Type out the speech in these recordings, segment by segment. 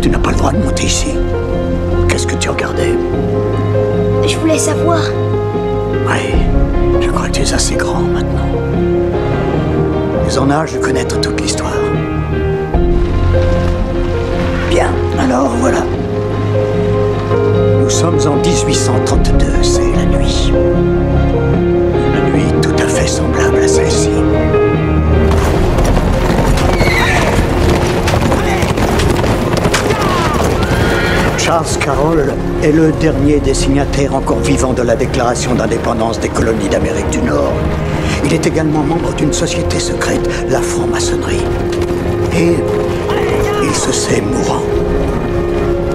Tu n'as pas le droit de monter ici. Qu'est-ce que tu regardais? Je voulais savoir. Oui, je crois que tu es assez grand maintenant. Tu en âge de connaître toute l'histoire. Bien, alors voilà. Nous sommes en 1832, c'est la nuit. Une nuit tout à fait semblable à celle-ci. Charles Carroll est le dernier des signataires encore vivants de la déclaration d'indépendance des colonies d'Amérique du Nord. Il est également membre d'une société secrète, la Franc-Maçonnerie. Et il se sait mourant.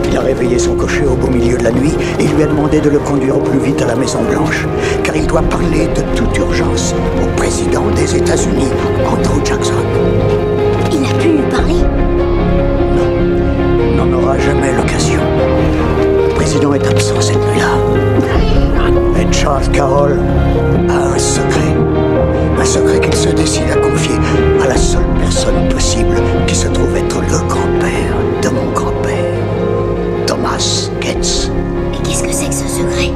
Il a réveillé son cocher au beau milieu de la nuit et lui a demandé de le conduire au plus vite à la Maison-Blanche, car il doit parler de toute urgence au président des États-Unis, Andrew Jackson. Il a pu lui parler? Non, n'en aura jamais l'occasion. Le président est absent cette nuit-là. Et Charles Carroll a un secret qu'il se décide à confier à la seule personne possible qui se trouve être le grand-père de mon grand-père, Thomas Gates. Et qu'est-ce que c'est que ce secret?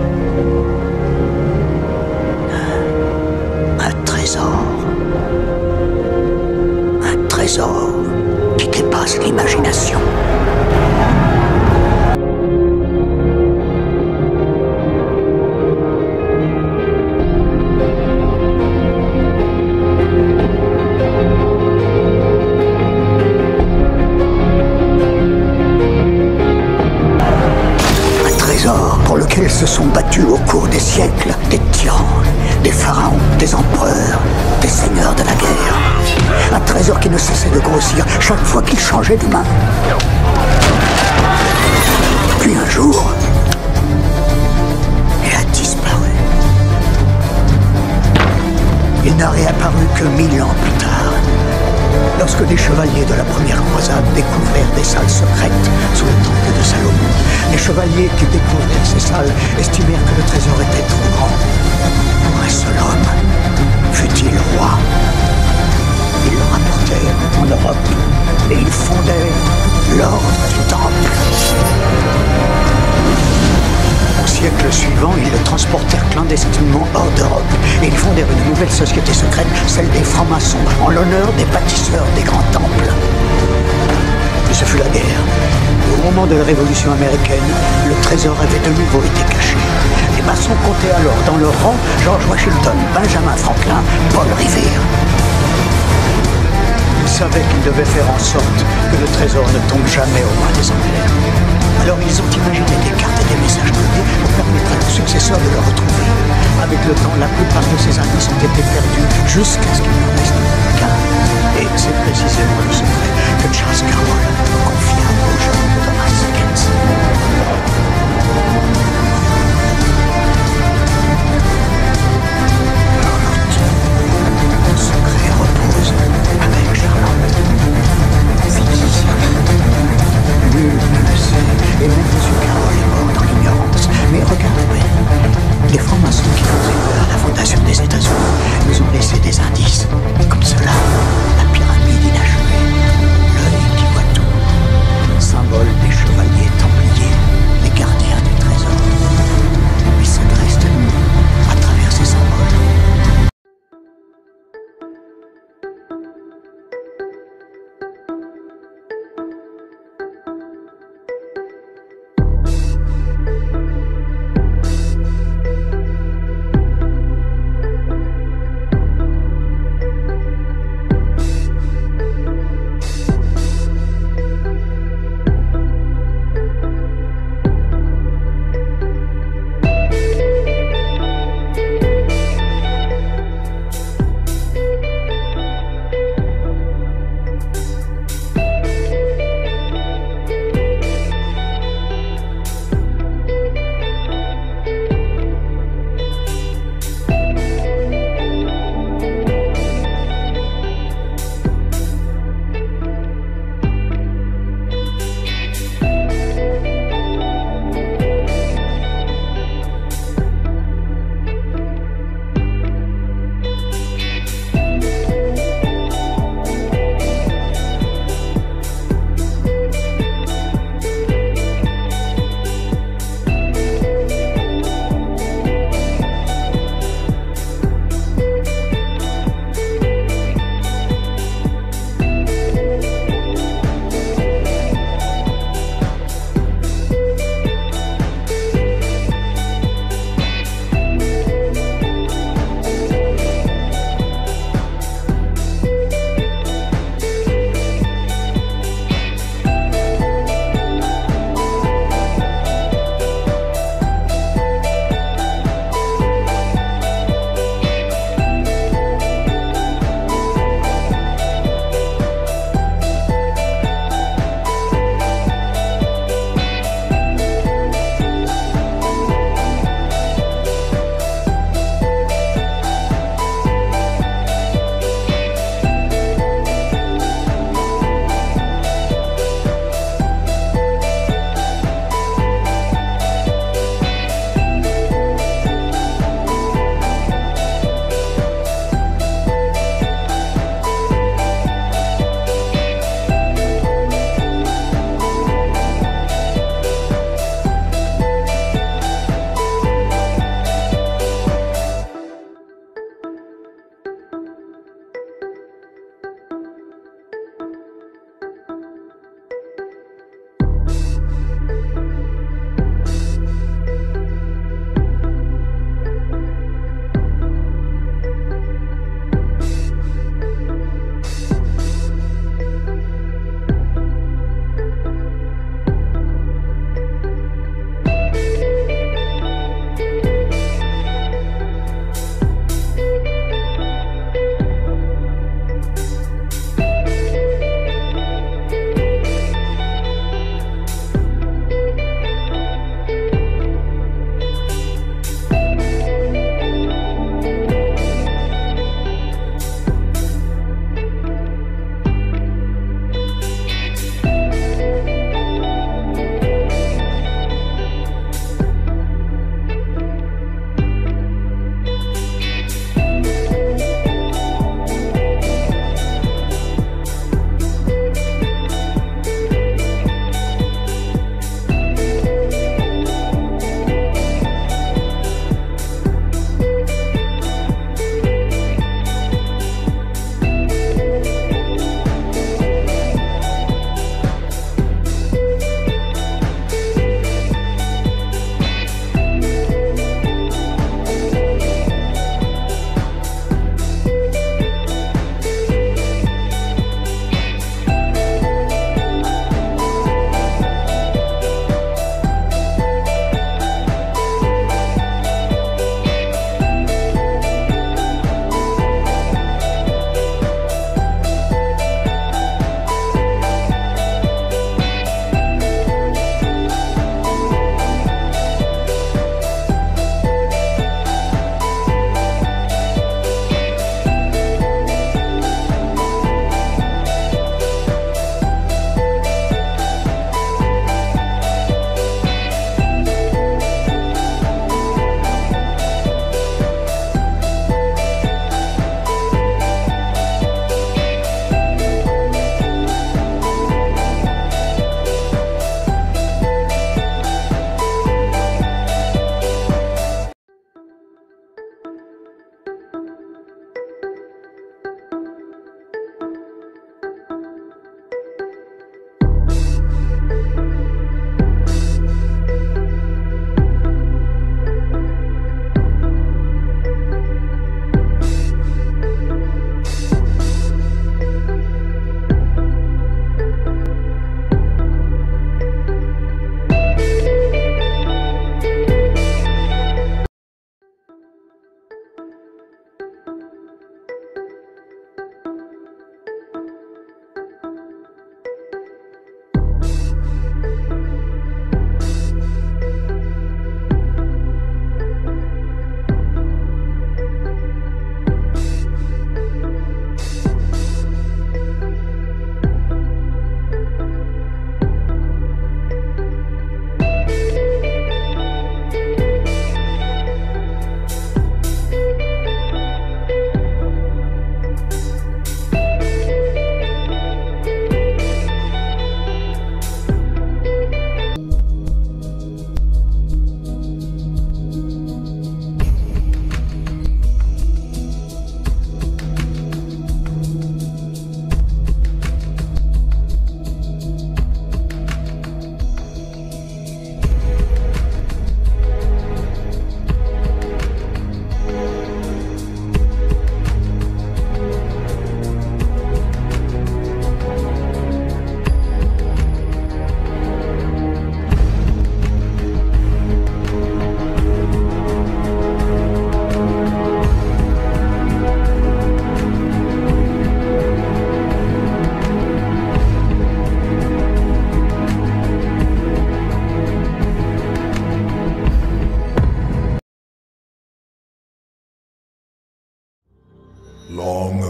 Un trésor. Un trésor qui dépasse l'imagination. Pour lequel se sont battus au cours des siècles des tyrans, des pharaons, des empereurs, des seigneurs de la guerre. Un trésor qui ne cessait de grossir chaque fois qu'il changeait de main. Puis un jour, il a disparu. Il n'a réapparu que 1000 ans plus tard. Lorsque les chevaliers de la première croisade découvrirent des salles secrètes sous le temple de Salomon, les chevaliers qui découvrirent ces salles estimèrent que le trésor était trop grand pour un seul homme, fût-il roi. Ils le rapportèrent en Europe et ils fondèrent l'ordre du temple. Au siècle suivant, ils le transportèrent clandestinement hors d'Europe et ils fondèrent une nouvelle société secrète, celle des francs-maçons, en l'honneur des bâtisseurs des grands temples. Et ce fut la guerre. Au moment de la Révolution américaine, le trésor avait de nouveau été caché. Les maçons comptaient alors dans leur rang George Washington, Benjamin Franklin, Paul Revere. Ils savaient qu'ils devaient faire en sorte que le trésor ne tombe jamais aux mains des Anglais. Alors ils ont imaginé des cartes et des messages codés pour permettre à leurs successeurs de le retrouver. Avec le temps, la plupart de ces indices ont été perdus jusqu'à ce qu'il n'en reste qu'un. Et c'est précisément le secret que Charles Carroll confia au jeune Thomas Gates. Le secret repose avec Charlotte. C'est qui, Charlotte? Nul ne le sait, et même M. Carroll est mort dans l'ignorance. Mais regardez, les francs-maçons qui contribuèrent à la fondation des États-Unis nous ont laissé des indices, comme cela, la pyramide inachevée, l'œil qui voit tout, symbole des chevaliers templiers, les gardiens du trésor. Ils s'adressent à nous à travers ces symboles.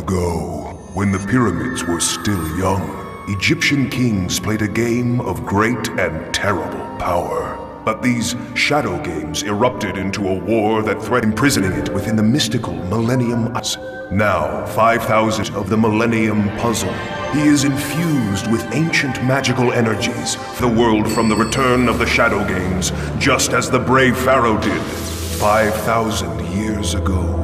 ago, when the pyramids were still young, Egyptian kings played a game of great and terrible power. But these shadow games erupted into a war that threatened imprisoning it within the mystical Millennium. Now, 5,000 of the Millennium Puzzle. He is infused with ancient magical energies, the world from the return of the shadow games, just as the brave Pharaoh did 5,000 years ago.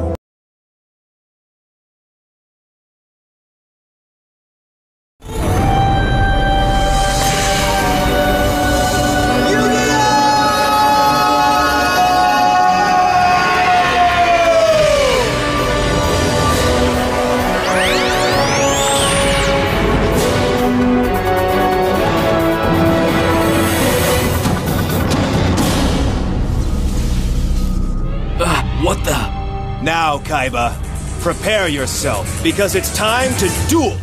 What the? Now, Kaiba, prepare yourself, because it's time to duel!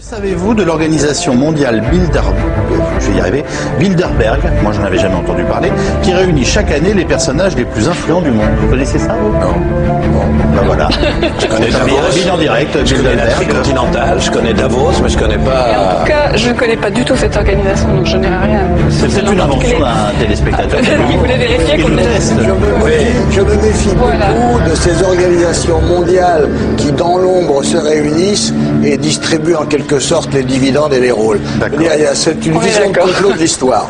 Que savez-vous de l'organisation mondiale Bilderberg, moi j'en avais jamais entendu parler, qui réunit chaque année les personnages les plus influents du monde? Vous connaissez ça, vous? Non. Ben voilà. Je connais Davos, en direct, je connais la Tricontinentale, je connais Davos, mais je connais pas... Et en tout cas, je ne connais pas du tout cette organisation, donc je n'irai rien. C'est peut-être une invention d'un téléspectateur. Vous voulez vérifier qu'on Je me méfie beaucoup de ces organisations mondiales qui, dans l'ombre, se réunissent et distribuent en quelque sorte les dividendes et les rôles. C'est une vision de complot de l'histoire.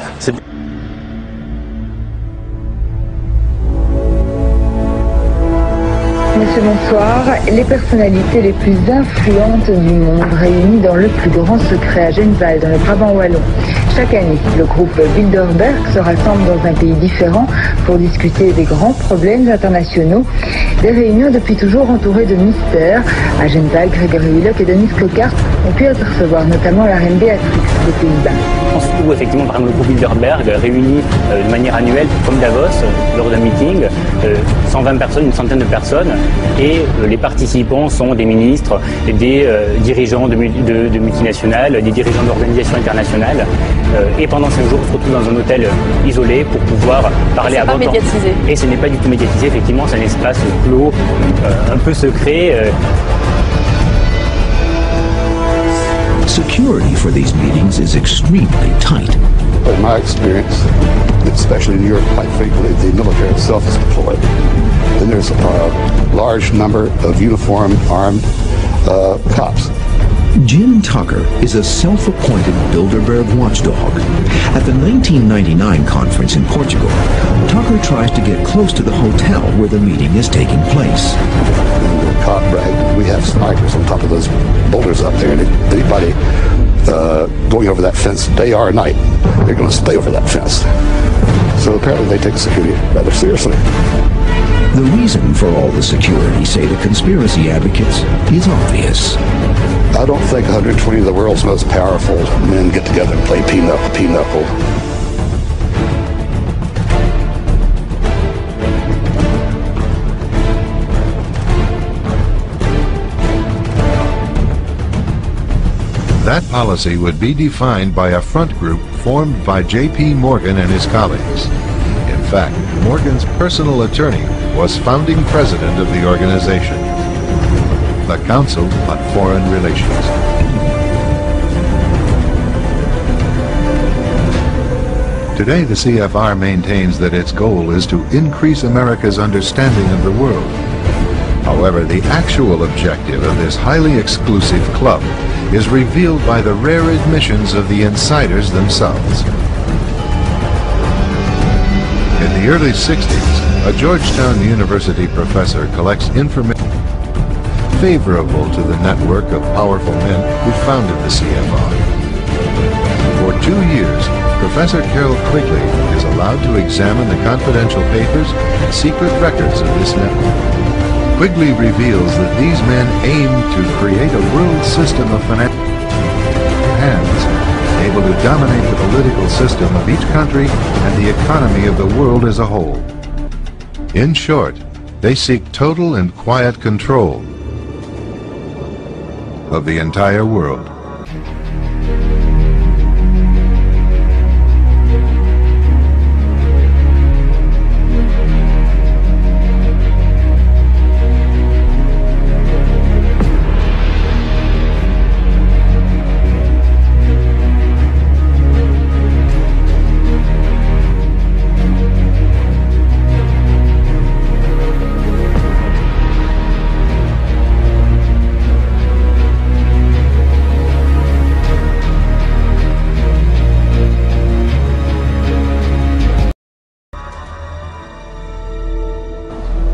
Monsieur, bonsoir. Les personnalités les plus influentes du monde réunies dans le plus grand secret à Genval, dans le Brabant wallon. Chaque année, le groupe Bilderberg se rassemble dans un pays différent pour discuter des grands problèmes internationaux. Des réunions depuis toujours entourées de mystères. À Genval, Grégory Hulot et Denis Clocart ont pu apercevoir notamment la reine Béatrix des Pays-Bas. Où effectivement, par exemple, le groupe Bilderberg réunit de manière annuelle, comme Davos, lors d'un meeting, 120 personnes, une centaine de personnes, et les participants sont des ministres, des dirigeants de multinationales, des dirigeants d'organisations internationales, et pendant 5 jours, on se retrouve dans un hôtel isolé pour pouvoir parler à voix haute. Médiatisé. Et ce n'est pas du tout médiatisé, effectivement, c'est un espace clos, un peu secret. Security for these meetings is extremely tight. In my experience, especially in Europe, quite frequently the military itself is deployed. And there's a large number of uniformed, armed cops. Jim Tucker is a self-appointed Bilderberg watchdog. At the 1999 conference in Portugal, Tucker tries to get close to the hotel where the meeting is taking place. Cop brag, we have snipers on top of those boulders up there, and anybody going over that fence day or night, they're going to stay over that fence. So apparently they take security rather seriously. The reason for all the security, say the conspiracy advocates, is obvious. I don't think 120 of the world's most powerful men get together and play pinochle. That policy would be defined by a front group formed by J.P. Morgan and his colleagues. In fact, Morgan's personal attorney was founding president of the organization, the Council on Foreign Relations. Today, the CFR maintains that its goal is to increase America's understanding of the world. However, the actual objective of this highly exclusive club is revealed by the rare admissions of the insiders themselves. In the early 60s, a Georgetown University professor collects information favorable to the network of powerful men who founded the CFR. For 2 years, Professor Carol Quigley is allowed to examine the confidential papers and secret records of this network. Quigley reveals that these men aim to create a world system of financial hands, able to dominate the political system of each country and the economy of the world as a whole. In short, they seek total and quiet control of the entire world.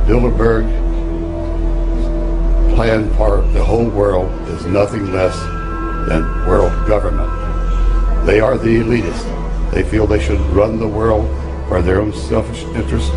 Bilderberg plan for the whole world is nothing less than world government. They are the elitists. They feel they should run the world for their own selfish interests.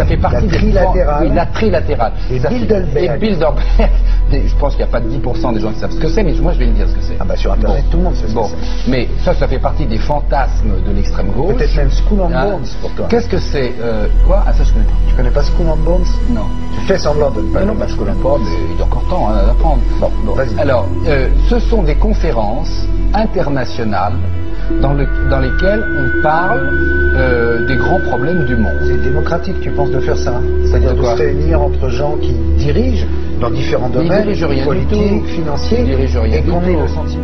fait partie des trilatérale. Oui, la trilatérale. Et ça, Bilderberg. Et Bilderberg. Je pense qu'il n'y a pas de 10% des gens qui savent ce que c'est, mais moi je vais le dire ce que c'est. Ah bah sur Internet, tout le monde sait ce que c'est. Mais ça fait partie des fantasmes de l'extrême gauche. Peut-être même Skull and Bones pour toi. Qu'est-ce que c'est quoi? Ah ça je connais pas. Tu connais pas Skull and Bones? Non. Tu fais semblant de ne pas. Non, je connais pas, mais il y a encore temps à apprendre. Bon, vas-y. Alors, ce sont des conférences internationales dans lesquelles on parle des grands problèmes du monde. C'est démocratique, tu penses, de faire ça? C'est-à-dire de se réunir entre gens qui dirigent dans différents domaines, politiques, financiers, et qu'on ait le sentiment.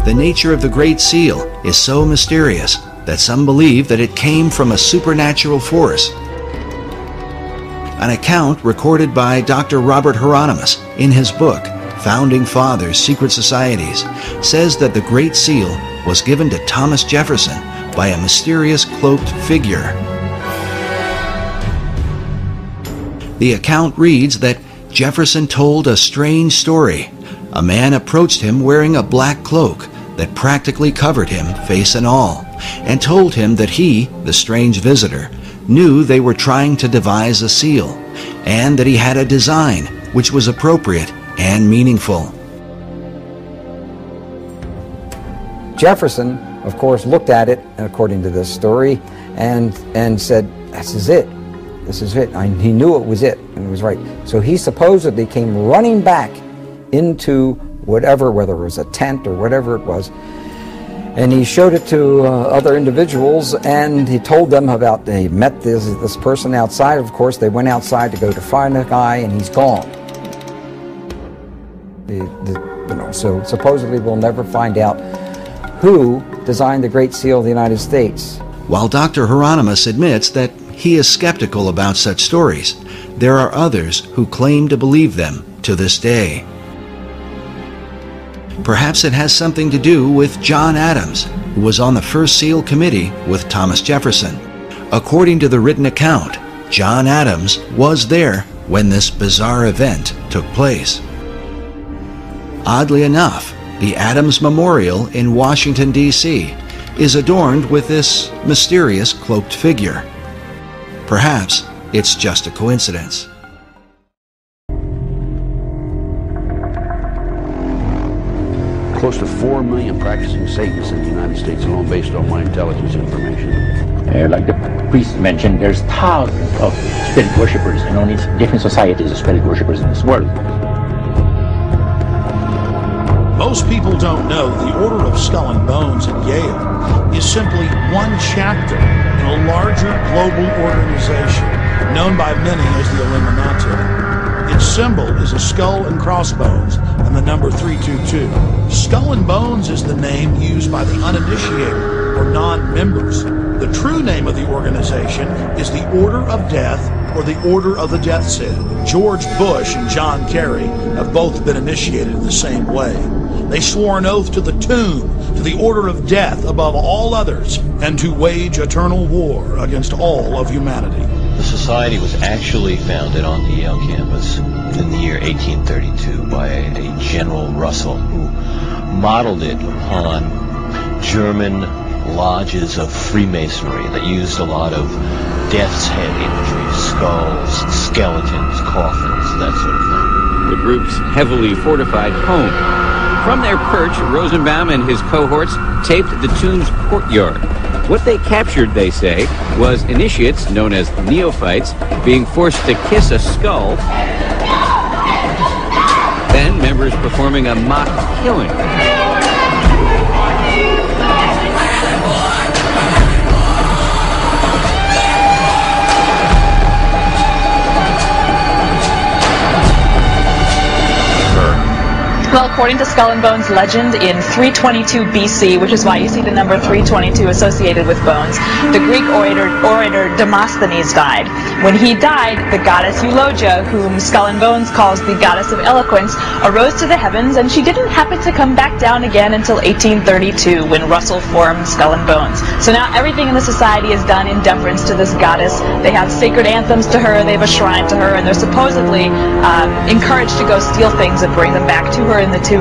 The nature of the Great Seal is so mysterious that some believe that it came from a supernatural force. An account recorded by Dr. Robert Hieronymus in his book, Founding Fathers, Secret Societies, says that the Great Seal was given to Thomas Jefferson by a mysterious cloaked figure. The account reads that Jefferson told a strange story. A man approached him wearing a black cloak that practically covered him, face and all, and told him that he, the strange visitor, knew they were trying to devise a seal, and that he had a design which was appropriate and meaningful. Jefferson, of course, looked at it, according to this story, and said, "This is it. This is it." He knew it was it, and it was right. So he supposedly came running back into whatever, whether it was a tent or whatever it was, and he showed it to other individuals, and he told them about, they met this person outside. Of course, they went outside to go to find the guy, and he's gone. So supposedly we'll never find out who designed the Great Seal of the United States. While Dr. Hieronymus admits that he is skeptical about such stories, there are others who claim to believe them to this day. Perhaps it has something to do with John Adams, who was on the first seal committee with Thomas Jefferson. According to the written account, John Adams was there when this bizarre event took place. Oddly enough, the Adams Memorial in Washington, D.C. is adorned with this mysterious cloaked figure. Perhaps it's just a coincidence. Close to 4 million practicing Satanists in the United States alone, based on my intelligence information. Like the priest mentioned, there's thousands of spirit worshippers and only different societies of spirit worshippers in this world. Most people don't know the Order of Skull and Bones at Yale is simply one chapter in a larger global organization known by many as the Illuminati. Its symbol is a skull and crossbones and the number 322. Skull and Bones is the name used by the uninitiated or non-members. The true name of the organization is the Order of Death or the Order of the Death's Head. George Bush and John Kerry have both been initiated in the same way. They swore an oath to the tomb, to the order of death above all others, and to wage eternal war against all of humanity. The society was actually founded on the Yale campus in the year 1832 by a General Russell, who modeled it upon German lodges of Freemasonry that used a lot of death's head imagery, skulls, skeletons, coffins, that sort of thing. The group's heavily fortified home. From their perch, Rosenbaum and his cohorts taped the tomb's courtyard. What they captured, they say, was initiates, known as neophytes, being forced to kiss a skull, then members performing a mock killing. Well, according to Skull and Bones legend, in 322 BC, which is why you see the number 322 associated with bones, the Greek orator Demosthenes died. When he died, the goddess Eulogia, whom Skull and Bones calls the goddess of eloquence, arose to the heavens, and she didn't happen to come back down again until 1832, when Russell formed Skull and Bones. So now everything in the society is done in deference to this goddess. They have sacred anthems to her, they have a shrine to her, and they're supposedly encouraged to go steal things and bring them back to her in the tomb.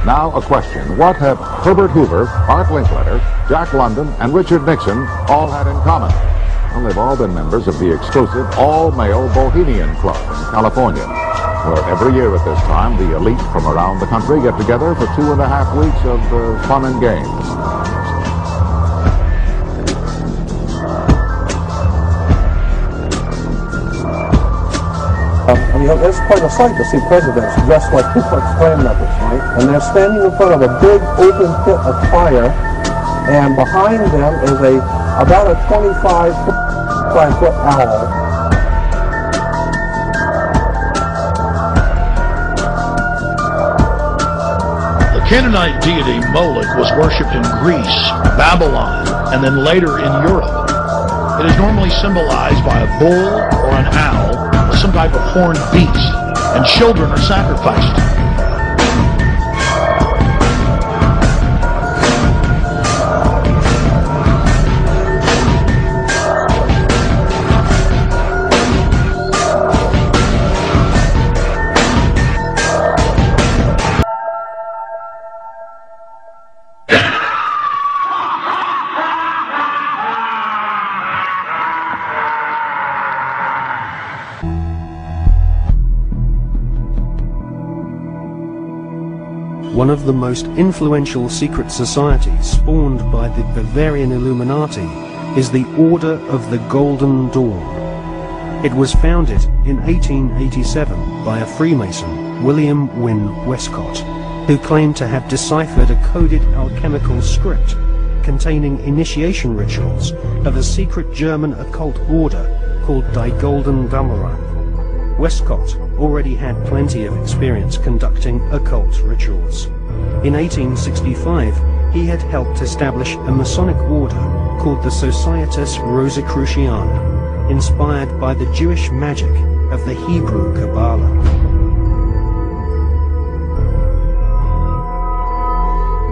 Now a question. What have Herbert Hoover, Art Linkletter, Jack London, and Richard Nixon all had in common? Well, they've all been members of the exclusive all-male Bohemian Club in California, where every year at this time the elite from around the country get together for 2.5 weeks of fun and games. It's quite a sight to see presidents dressed like Ku Klux Klan members, right? And they're standing in front of a big open pit of fire, and behind them is about a 25-foot owl. The Canaanite deity Moloch was worshipped in Greece, Babylon, and then later in Europe. It is normally symbolized by a bull or an owl, some type of horned beast, and children are sacrificed. One of the most influential secret societies spawned by the Bavarian Illuminati is the Order of the Golden Dawn. It was founded in 1887 by a Freemason, William Wynne Westcott, who claimed to have deciphered a coded alchemical script containing initiation rituals of a secret German occult order called Die Golden Dammrung. Westcott already had plenty of experience conducting occult rituals. In 1865, he had helped establish a Masonic order called the Societés Rosicruciana, inspired by the Jewish magic of the Hebrew Kabbalah.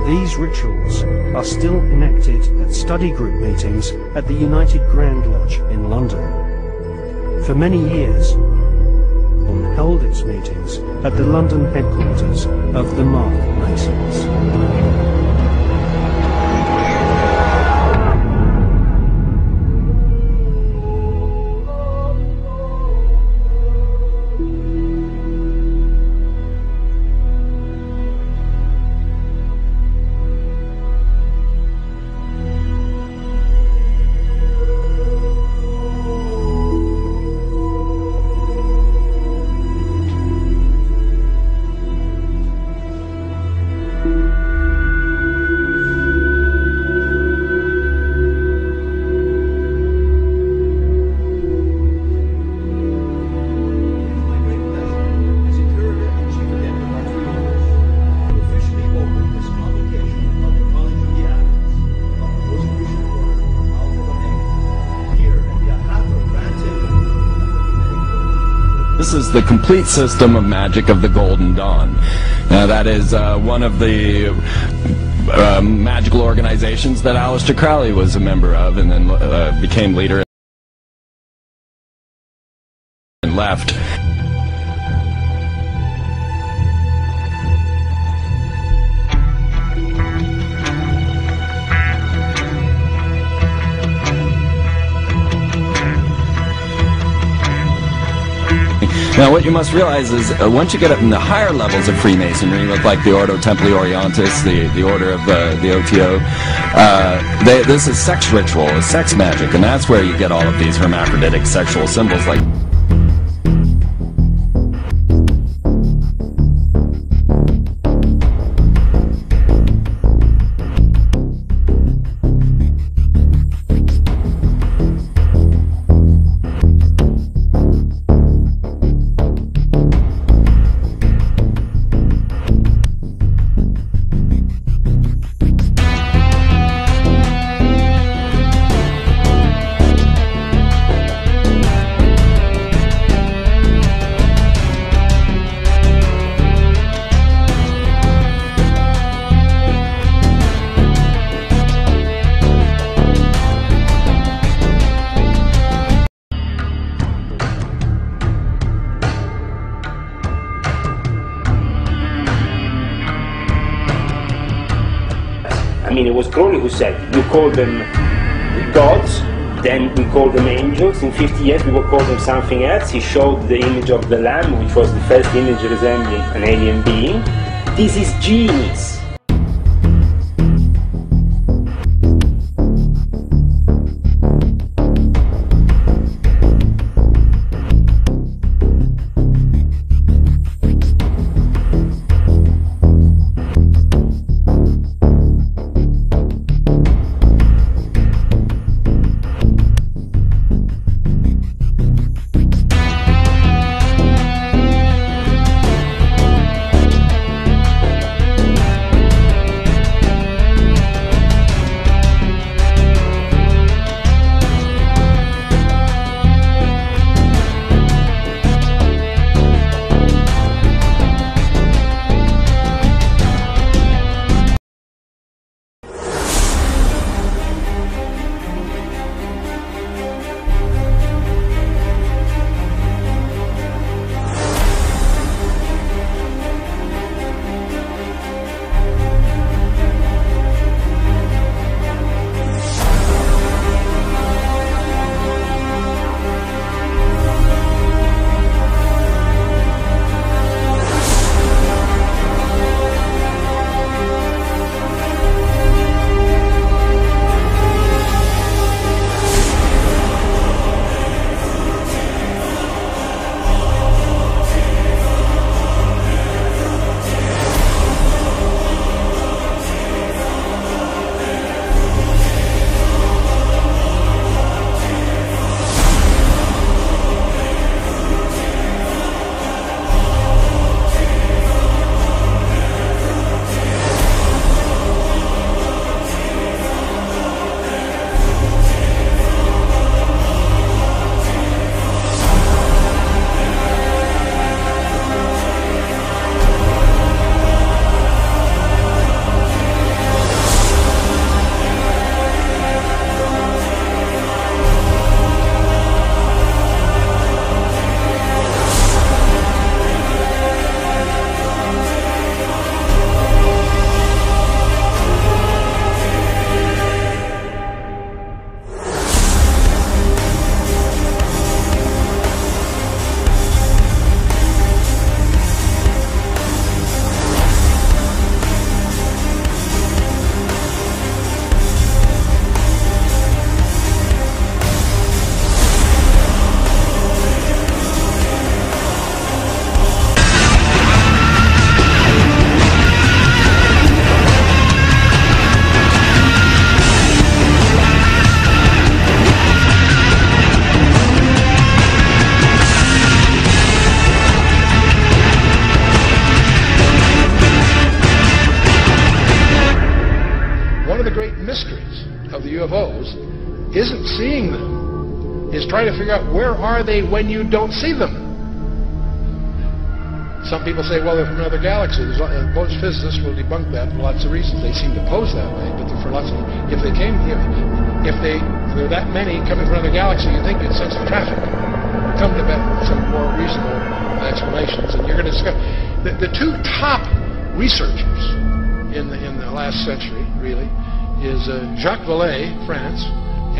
These rituals are still enacted at study group meetings at the United Grand Lodge in London. For many years, held its meetings at the London headquarters of the Masons. This is the complete system of magic of the Golden Dawn. Now, that is one of the magical organizations that Aleister Crowley was a member of, and then became leader and left. Now, what you must realize is, once you get up in the higher levels of Freemasonry, with like the Ordo Templi Orientis, the order of the OTO, this is sex ritual, is sex magic, and that's where you get all of these hermaphroditic sexual symbols like. I mean, it was Crowley who said, you call them gods, then we call them angels. In 50 years we will call them something else. He showed the image of the lamb, which was the first image resembling an alien being. This is genius. of the great mysteries of the UFOs isn't seeing them, is trying to figure out where are they when you don't see them. Some people say, well, they're from another galaxy. Most physicists will debunk that for lots of reasons. They seem to pose that way, but for lots of, if there are that many coming from another galaxy, you think you'd sense the traffic. Come to some more reasonable explanations, and you're going to discover the two top researchers in the last century, really, is Jacques Vallée, France,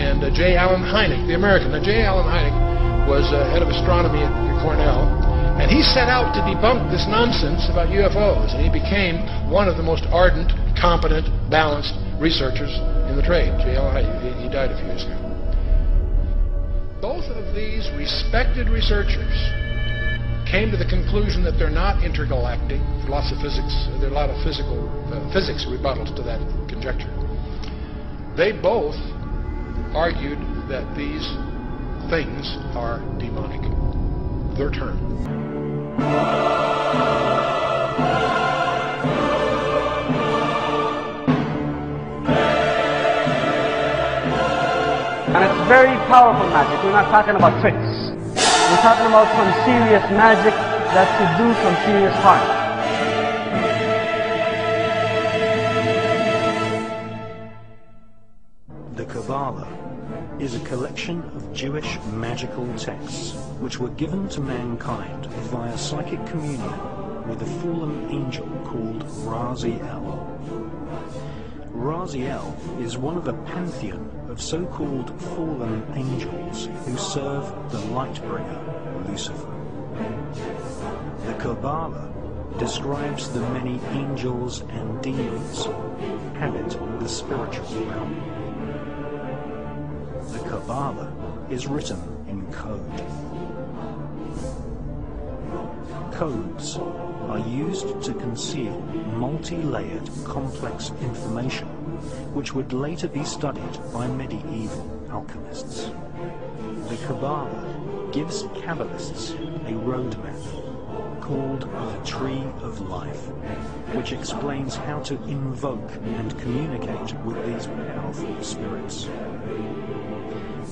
and J. Allen Hynek, the American. Now, J. Allen Hynek was head of astronomy at Cornell, and he set out to debunk this nonsense about UFOs, and he became one of the most ardent, competent, balanced researchers in the trade. J. Allen Hynek, he died a few years ago. Both of these respected researchers came to the conclusion that they're not intergalactic. Lots of physics, there are a lot of physics rebuttals to that conjecture. They both argued that these things are demonic. Their term. And it's very powerful magic. We're not talking about tricks. We're talking about some serious magic that could do some serious harm. The Kabbalah is a collection of Jewish magical texts which were given to mankind via psychic communion with a fallen angel called Raziel. Raziel is one of a pantheon of so-called fallen angels who serve the light-bringer, Lucifer. The Kabbalah describes the many angels and demons inhabit the spiritual realm. The Kabbalah is written in code. Codes are used to conceal multi-layered complex information which would later be studied by medieval alchemists. The Kabbalah gives Kabbalists a roadmap called the Tree of Life, which explains how to invoke and communicate with these powerful spirits.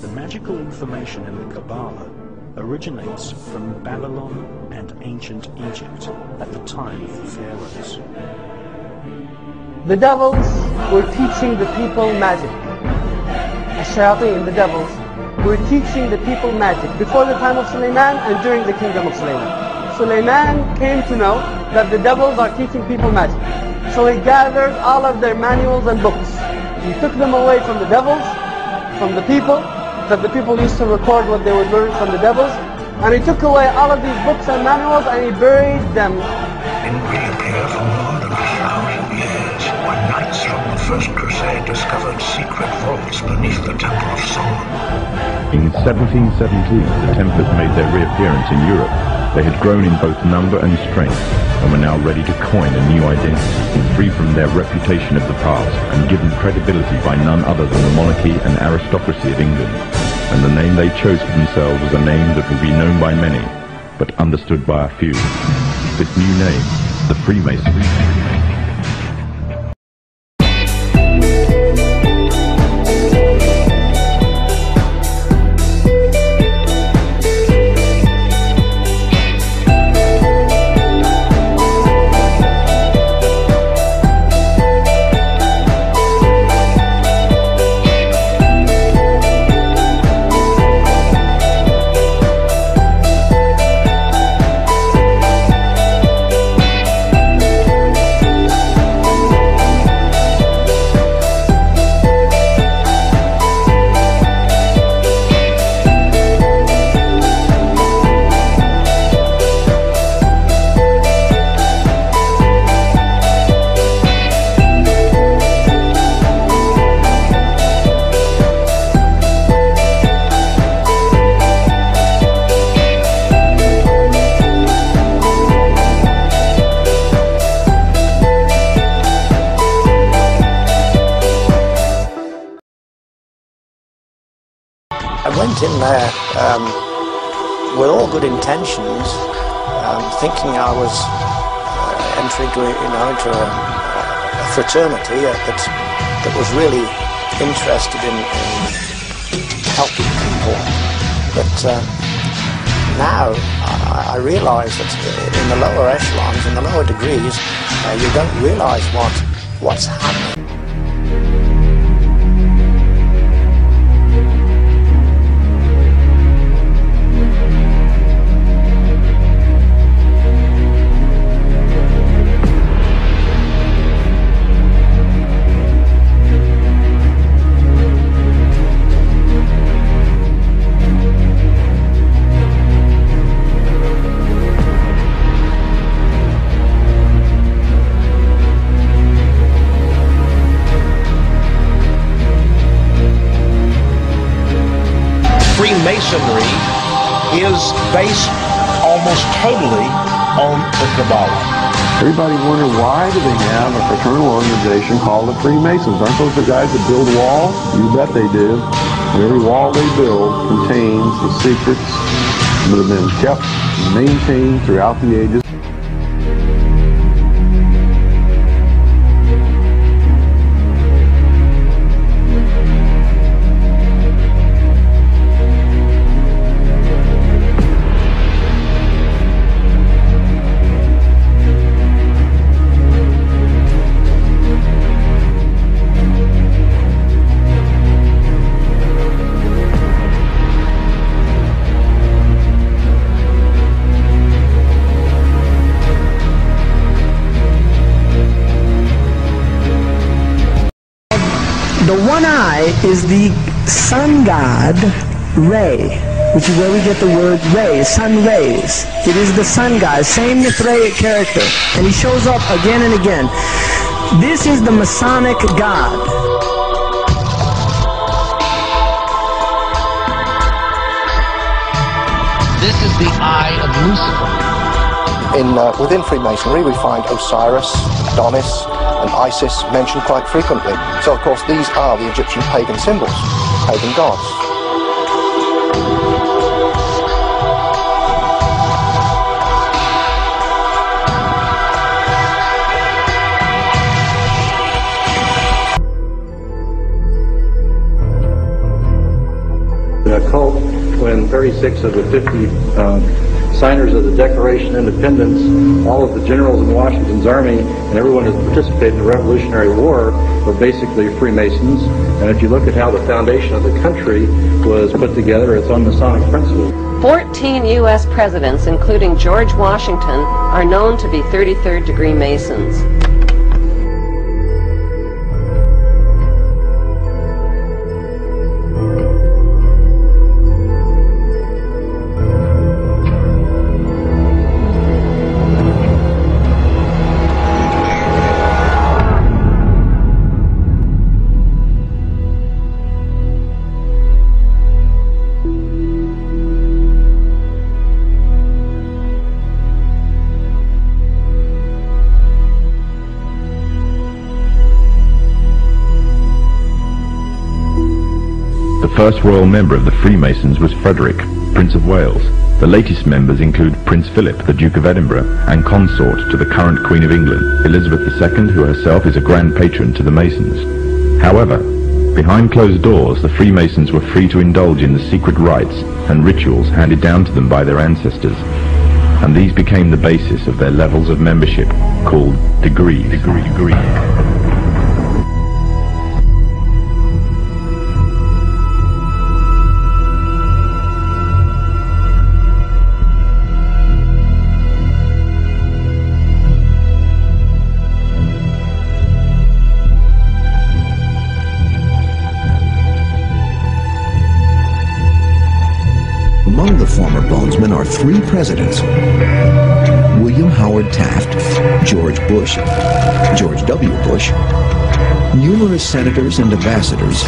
The magical information in the Kabbalah originates from Babylon and ancient Egypt at the time of the pharaohs. The devils were teaching the people magic. The devils, were teaching the people magic before the time of Suleiman and during the kingdom of Suleiman. Suleiman came to know that the devils are teaching people magic. So he gathered all of their manuals and books. He took them away from the devils, from the people, that the people used to record what they would learn from the devils, and he took away all of these books and manuals and he buried them. In reappear for more than 1,000 years when knights from the First Crusade discovered secret vaults beneath the Temple of Solomon. In 1717, the Templars made their reappearance in Europe. They had grown in both number and strength, and were now ready to coin a new identity, free from their reputation of the past, and given credibility by none other than the monarchy and aristocracy of England. And the name they chose for themselves was a name that would be known by many, but understood by a few. This new name, the Freemasons. In there with all good intentions, thinking I was entering into a fraternity that that was really interested in helping people. But now I realise that in the lower echelons, in the lower degrees, you don't realise what's happening. Freemasonry is based almost totally on the Kabbalah. Everybody wondered, why do they have a fraternal organization called the Freemasons? Aren't those the guys that build walls? You bet they do. And every wall they build contains the secrets that have been kept and maintained throughout the ages. The one eye is the sun god, Ray, which is where we get the word ray, sun rays. It is the sun god, same Mithraic character, and he shows up again and again. This is the Masonic god. This is the eye of Lucifer. Within Freemasonry, we find Osiris, Adonis, and Isis mentioned quite frequently. So, of course, these are the Egyptian pagan symbols, pagan gods. The occult, when 36 of the 50 signers of the Declaration of Independence, all of the generals in Washington's army, and everyone who participated in the Revolutionary War were basically Freemasons. And if you look at how the foundation of the country was put together, it's on Masonic principles. 14 U.S. presidents, including George Washington, are known to be 33rd degree Masons. The first royal member of the Freemasons was Frederick, Prince of Wales. The latest members include Prince Philip, the Duke of Edinburgh, and consort to the current Queen of England, Elizabeth II, who herself is a grand patron to the Masons. However, behind closed doors, the Freemasons were free to indulge in the secret rites and rituals handed down to them by their ancestors, and these became the basis of their levels of membership, called degrees. Among the former Bonesmen are three presidents: William Howard Taft, George Bush, George W. Bush, numerous senators and ambassadors,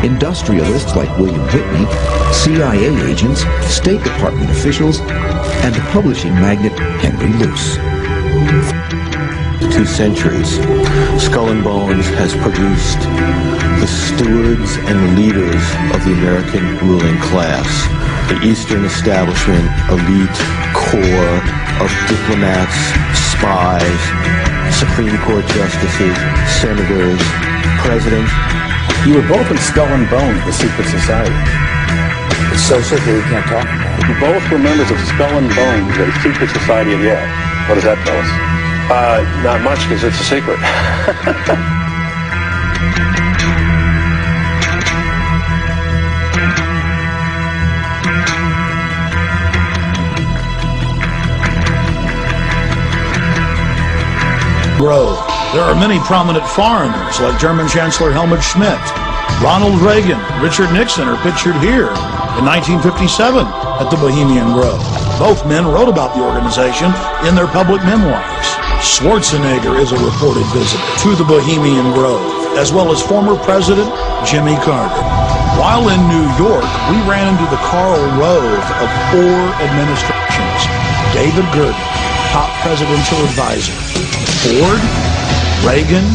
industrialists like William Whitney, CIA agents, State Department officials, and the publishing magnate Henry Luce. 2 centuries, Skull and Bones has produced the stewards and leaders of the American ruling class. The Eastern establishment, elite core of diplomats, spies, Supreme Court justices, senators, president. You were both in Skull and Bones, the secret society. It's so secret we can't talk about it. You both were members of Skull and Bones, a secret society of Yale. What does that tell us? Not much, because it's a secret. Grove. There are many prominent foreigners like German Chancellor Helmut Schmidt. Ronald Reagan, Richard Nixon are pictured here in 1957 at the Bohemian Grove. Both men wrote about the organization in their public memoirs. Schwarzenegger is a reported visitor to the Bohemian Grove, as well as former President Jimmy Carter. While in New York, we ran into the Karl Rove of 4 administrations. David Gurdon, top presidential advisor. Ford, Reagan,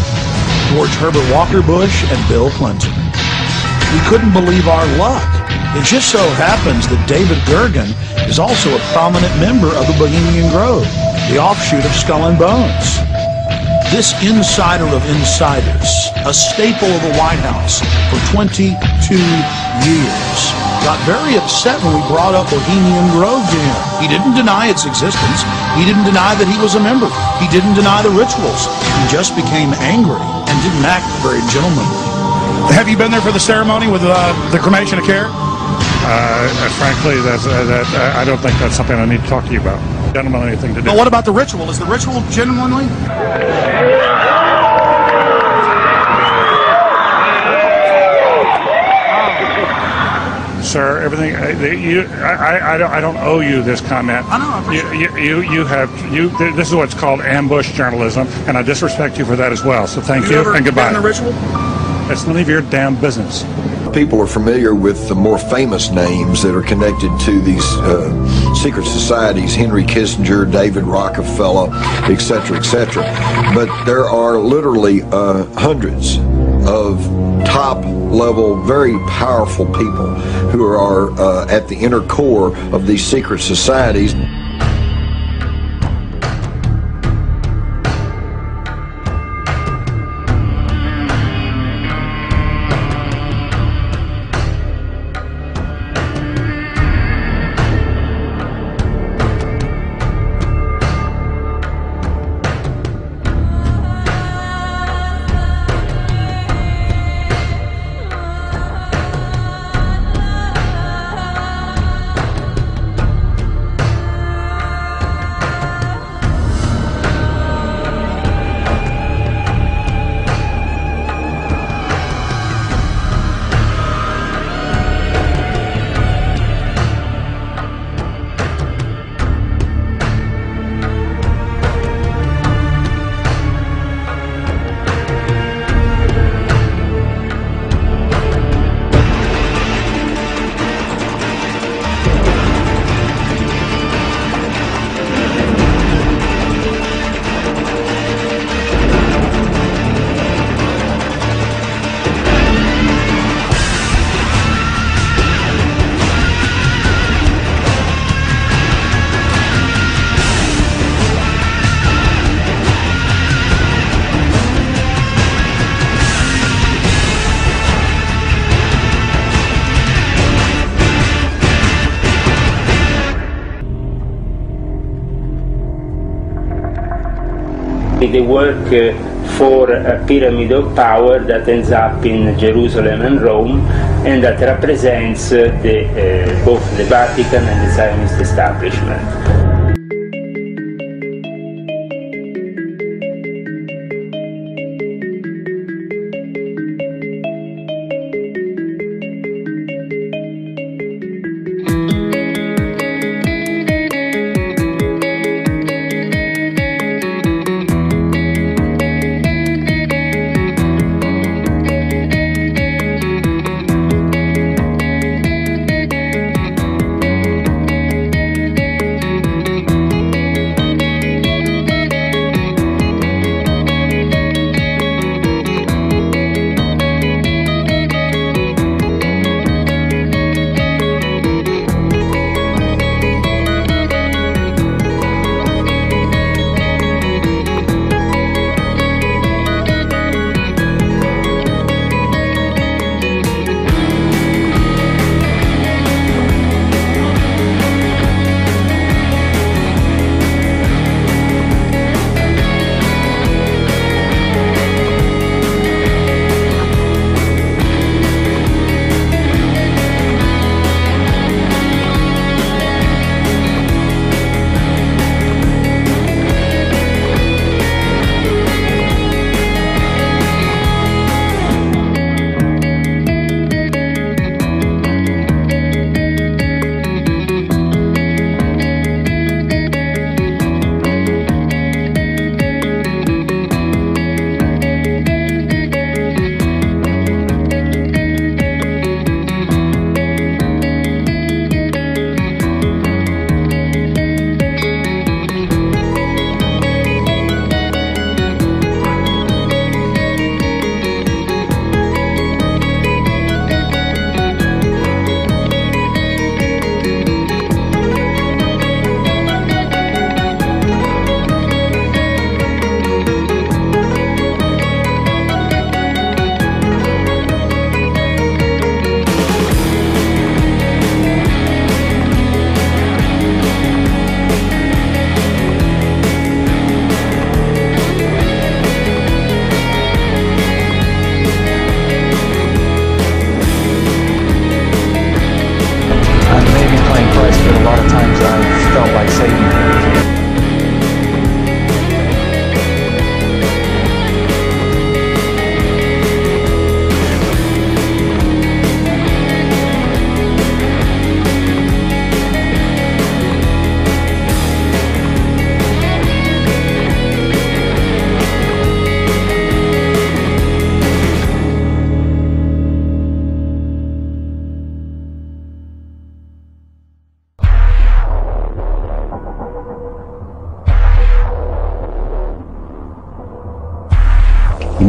George Herbert Walker Bush, and Bill Clinton. We couldn't believe our luck. It just so happens that David Gurdon is also a prominent member of the Bohemian Grove, the offshoot of Skull and Bones. This insider of insiders, a staple of the White House for 22 years, got very upset when we brought up Bohemian Grove to him. He didn't deny its existence. He didn't deny that he was a member. He didn't deny the rituals. He just became angry and didn't act very gentlemanly. Have you been there for the ceremony with the cremation of care? Frankly, I don't think that's something I need to talk to you about. Gentlemen, anything to do. But what about the ritual? Is the ritual genuinely? Sir, everything. I don't owe you this comment. I know. This is what's called ambush journalism, and I disrespect you for that as well. So thank you and goodbye. Been in the ritual? It's none of your damn business. People are familiar with the more famous names that are connected to these secret societies: Henry Kissinger, David Rockefeller, etc., etc. But there are literally hundreds of top-level, very powerful people who are at the inner core of these secret societies. They work for a pyramid of power that ends up in Jerusalem and Rome, and that represents both the Vatican and the Zionist establishment.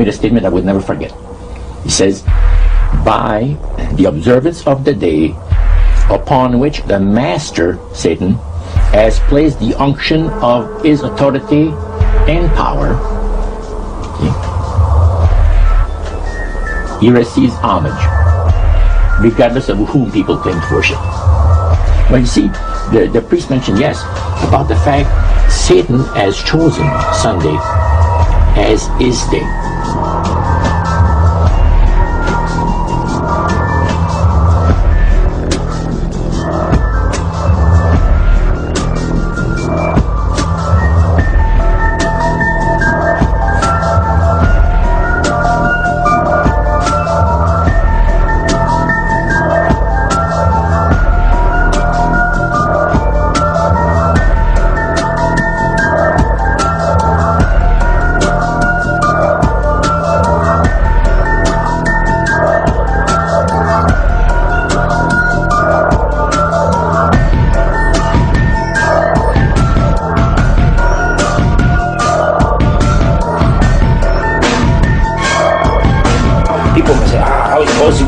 made a statement I would never forget. He says, by the observance of the day upon which the master, Satan, has placed the unction of his authority and power, he receives homage, regardless of whom people claim to worship. Well, you see, the priest mentioned, yes, about the fact Satan has chosen Sunday as his day.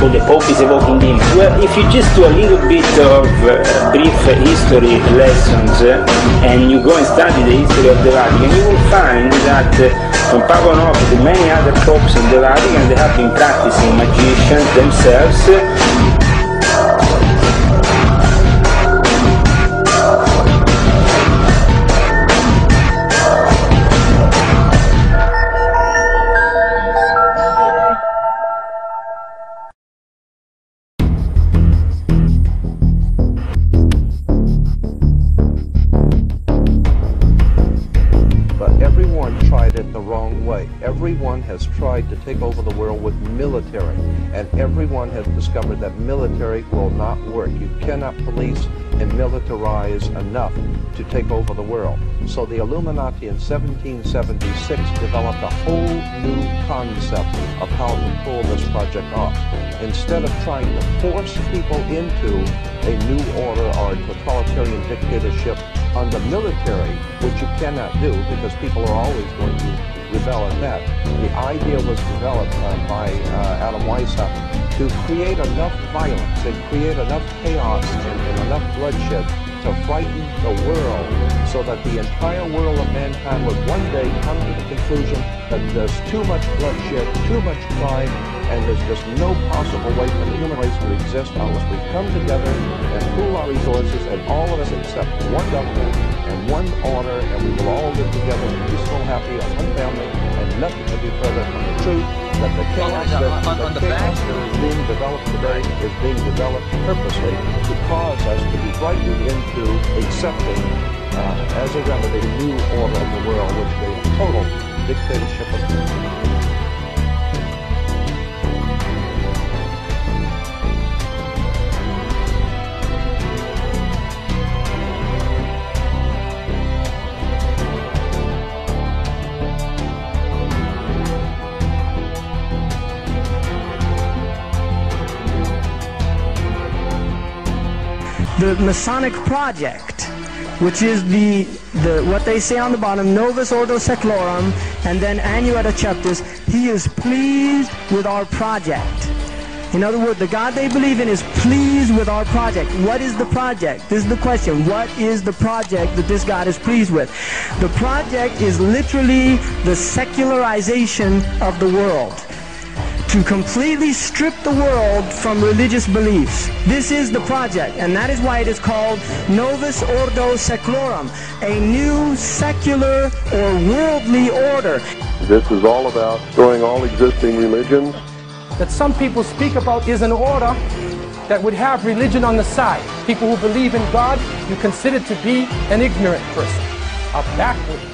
The Pope is evoking demons. Well, if you just do a little bit of brief history lessons and you go and study the history of the Vatican, you will find that from Papa Noffi to many other popes in the Vatican, they have been practicing magicians themselves. Everyone has tried to take over the world with military, and everyone has discovered that military will not work. You cannot police and militarize enough to take over the world. So the Illuminati in 1776 developed a whole new concept of how to pull this project off. Instead of trying to force people into a new order or a totalitarian dictatorship on the military, which you cannot do because people are always going to rebel at that. The idea was developed by Adam Weishaupt to create enough violence and create enough chaos and enough bloodshed to frighten the world so that the entire world of mankind would one day come to the conclusion that there's too much bloodshed, too much crime, and there's just no possible way for the human race to exist unless we come together and pool our resources and all of us accept one government and one order, and we will all live together in peaceful, happy, as one family, and nothing could be further from the truth that the chaos that is being developed today is being developed purposely to cause us to be frightened into accepting as a remedy the new order of the world, which is a total dictatorship of people. The Masonic project, which is the what they say on the bottom, Novus Ordo Seclorum, and then Annuetta Chapters, he is pleased with our project. In other words, the God they believe in is pleased with our project. What is the project? This is the question. What is the project that this God is pleased with? The project is literally the secularization of the world. To completely strip the world from religious beliefs. This is the project, and that is why it is called Novus Ordo Seclorum, a new secular or worldly order. This is all about destroying all existing religions. That some people speak about is an order that would have religion on the side. People who believe in God, you consider to be an ignorant person, a backward person.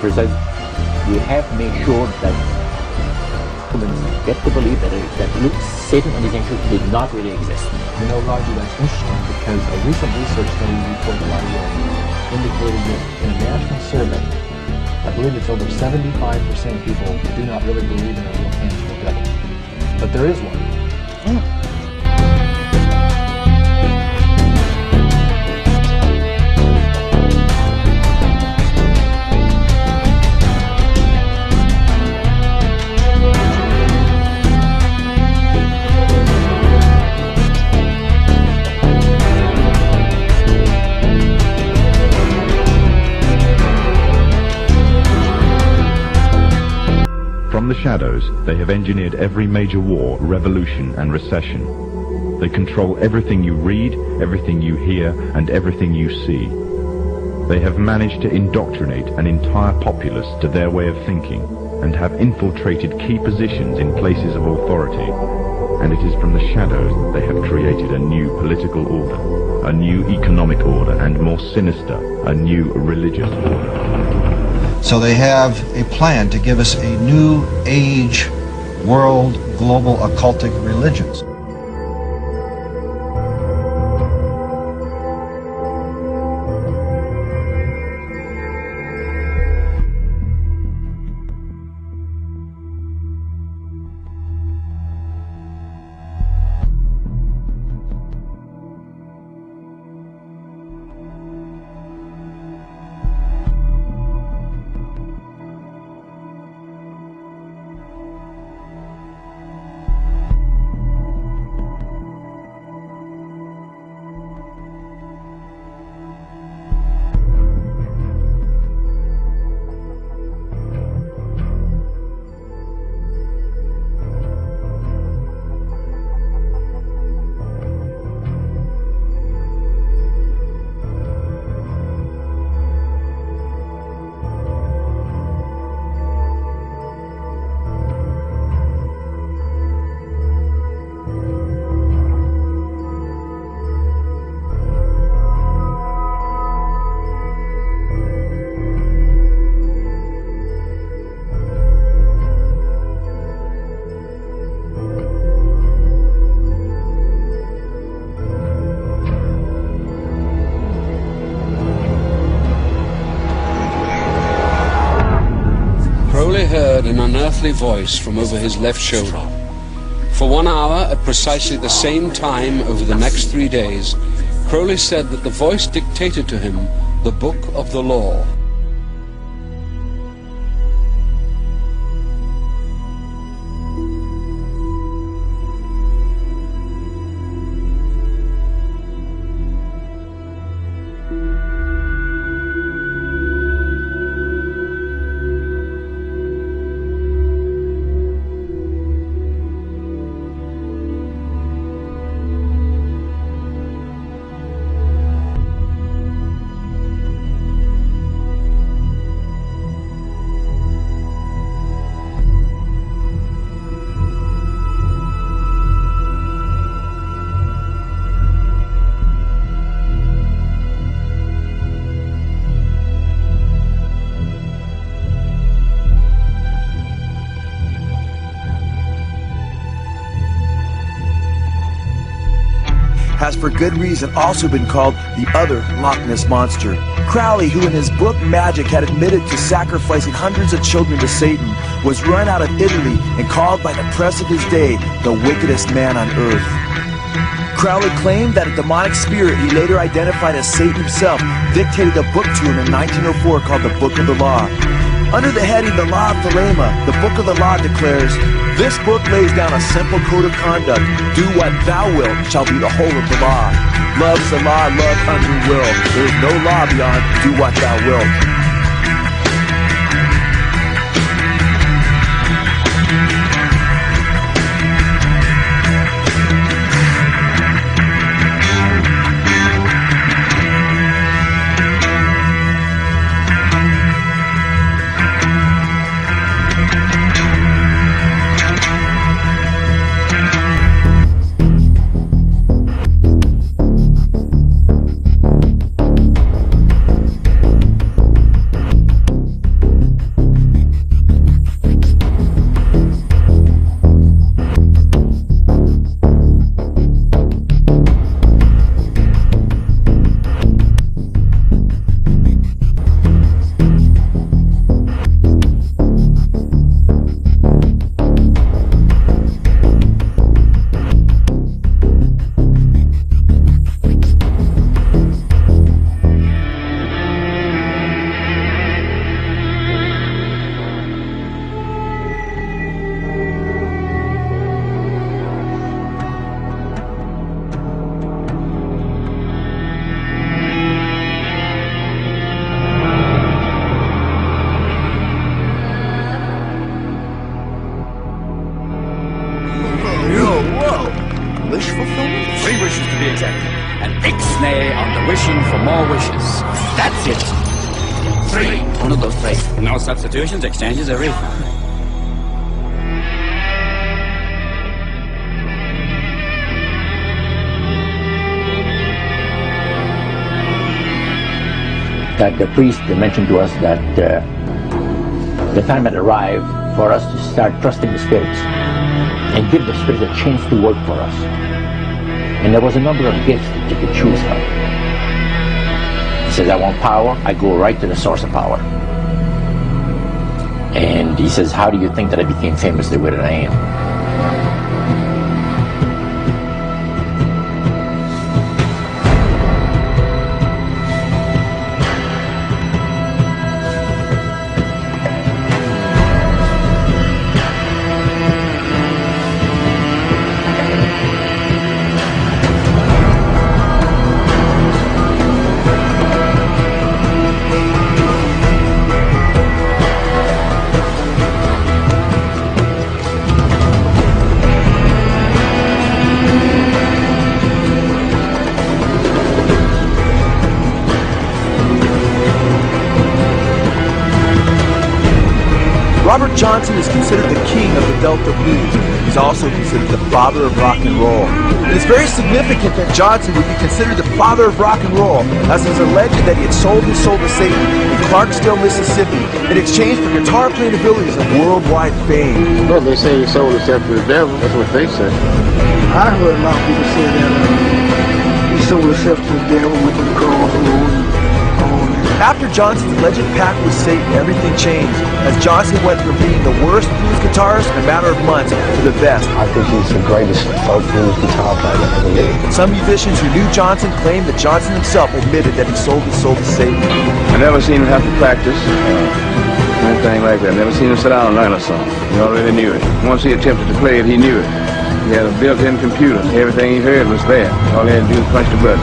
Lucifer says, we have to make sure that humans get to believe that Satan and his angels did not really exist. You know, Roger, that's interesting because a recent research study before the library indicated that in a national survey, I believe it's over 75% of people do not really believe in a real tangible devil. But there is one. From the shadows, they have engineered every major war, revolution, and recession. They control everything you read, everything you hear, and everything you see. They have managed to indoctrinate an entire populace to their way of thinking, and have infiltrated key positions in places of authority. And it is from the shadows that they have created a new political order, a new economic order, and more sinister, a new religious order. So they have a plan to give us a new age, world, global occultic religions. Heard an unearthly voice from over his left shoulder. For 1 hour, at precisely the same time over the next 3 days, Crowley said that the voice dictated to him the book of the law. Has for good reason also been called the other Loch Ness Monster. Crowley, who in his book Magic had admitted to sacrificing hundreds of children to Satan, was run out of Italy and called by the press of his day the wickedest man on earth. Crowley claimed that a demonic spirit he later identified as Satan himself dictated a book to him in 1904 called the Book of the Law. Under the heading The Law of Thelema, the Book of the Law declares, "This book lays down a simple code of conduct. Do what thou wilt shall be the whole of the law. Love's the law, love under will. There is no law beyond do what thou wilt." on the wishing for more wishes. That's it. 3. One of those 3. No substitutions, exchanges, a refund. That the priest mentioned to us that the time had arrived for us to start trusting the spirits and give the spirits a chance to work for us. And there was a number of gifts that you could choose from. He says, I want power, I go right to the source of power. And he says, how do you think that I became famous the way that I am? Robert Johnson is considered the king of the Delta blues. He's also considered the father of rock and roll. And it's very significant that Johnson would be considered the father of rock and roll, as it is alleged that he had sold his soul to Satan in Clarksville, Mississippi, in exchange for guitar playing abilities and worldwide fame. Well, they say he sold himself to the devil. That's what they say. I heard a lot of people say that he sold himself to the devil, went to the cross, and all that. After Johnson's alleged pact with Satan, everything changed, as Johnson went from being the worst blues guitarist in a matter of months to the best. I think he's the greatest folk blues guitar player that ever lived. Some musicians who knew Johnson claimed that Johnson himself admitted that he sold his soul to Satan. I never seen him have to practice, anything like that. Never seen him sit down and learn a song. He already knew it. Once he attempted to play it, he knew it. He had a built-in computer. Everything he heard was there. All he had to do was punch the button.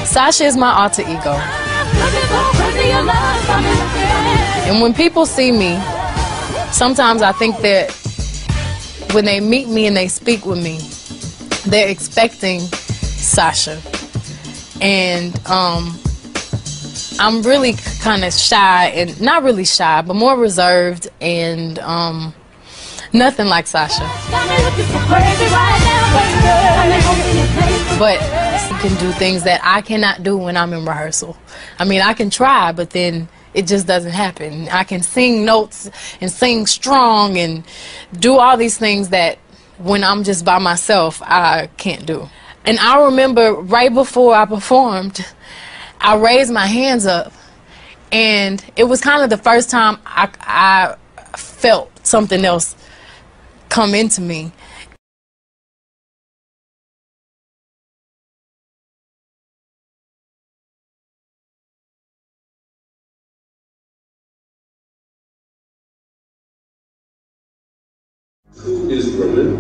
Sasha is my alter ego. And when people see me, sometimes I think that when they meet me and they speak with me, they're expecting Sasha. And I'm really kind of shy, and not really shy, but more reserved, and nothing like Sasha. But I can do things that I cannot do when I'm in rehearsal. I mean, I can try, but then it just doesn't happen. I can sing notes and sing strong and do all these things that when I'm just by myself, I can't do. And I remember right before I performed, I raised my hands up, and it was kind of the first time I felt something else come into me. Who is Roman?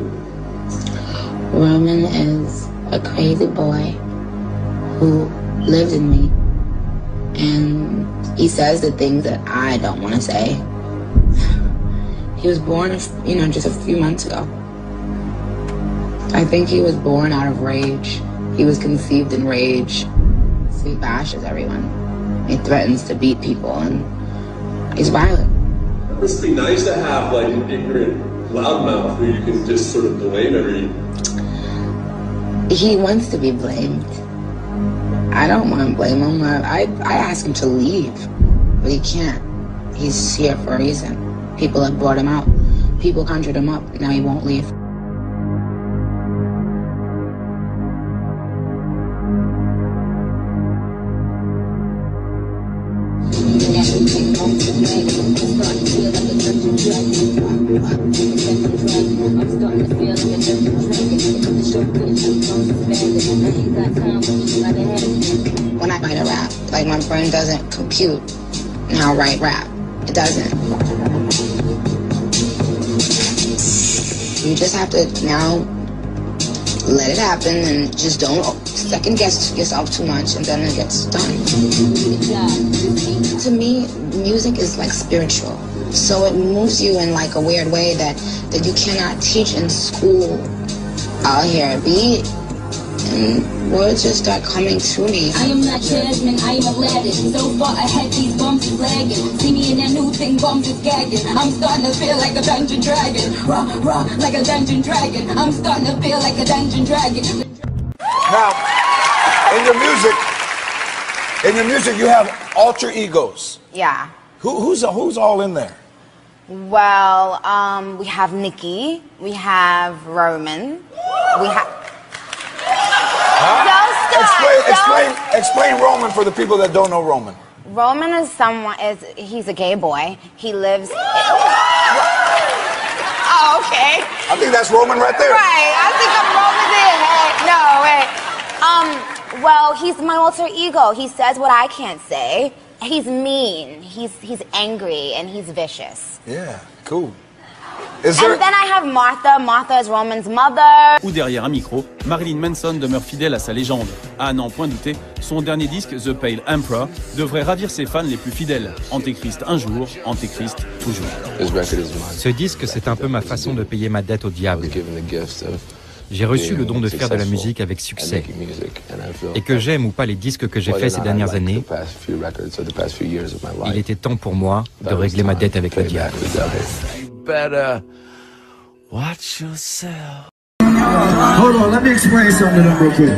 Roman is a crazy boy who lived in me, and he says the things that I don't want to say. He was born, just a few months ago. I think he was born out of rage. He was conceived in rage. He bashes everyone. He threatens to beat people, and he's violent. It must be nice to have like an ignorant loudmouth who you can just sort of blame every... He wants to be blamed. I don't want to blame him. I ask him to leave, but he can't. He's here for a reason. People have brought him out. People conjured him up. Now he won't leave. When I write a rap, like my brain doesn't compute now write rap. It doesn't. You just have to now let it happen and just don't second guess yourself too much, and then it gets done. To me, music is like spiritual. So it moves you in like a weird way that you cannot teach in school. I'll hear a beat and words just start coming to me. I am not Jasmine, I am Aladdin. So far ahead, these bumps is lagging. See me in that new thing, bumps is gagging. I'm starting to feel like a dungeon dragon. Raw, like a dungeon dragon. I'm starting to feel like a dungeon dragon. Now, in your music, you have alter egos. Yeah. Who's all in there? Well, we have Nikki, we have Roman, we have... Explain Roman for the people that don't know Roman. Roman is he's a gay boy. He lives... Oh, okay. I think that's Roman right there. Right, I think I'm Roman there. No, wait. Well, he's my alter ego. He says what I can't say. He's mean, he's angry, and he's vicious. Yeah, cool. And then I have Martha. Martha is Roman's mother. Ou derrière un micro, Marilyn Manson demeure fidèle à sa légende. À n'en point douter, son dernier disque, The Pale Emperor, devrait ravir ses fans les plus fidèles. Antéchrist un jour, Antéchrist toujours. Ce disque, c'est un peu ma façon de payer ma dette au diable. J'ai reçu le don de faire de la musique avec succès. Et que j'aime ou pas les disques que j'ai faits ces dernières années, il était temps pour moi de régler ma dette avec le diable. Watch yourself. Hold on, let me explain something to them real quick.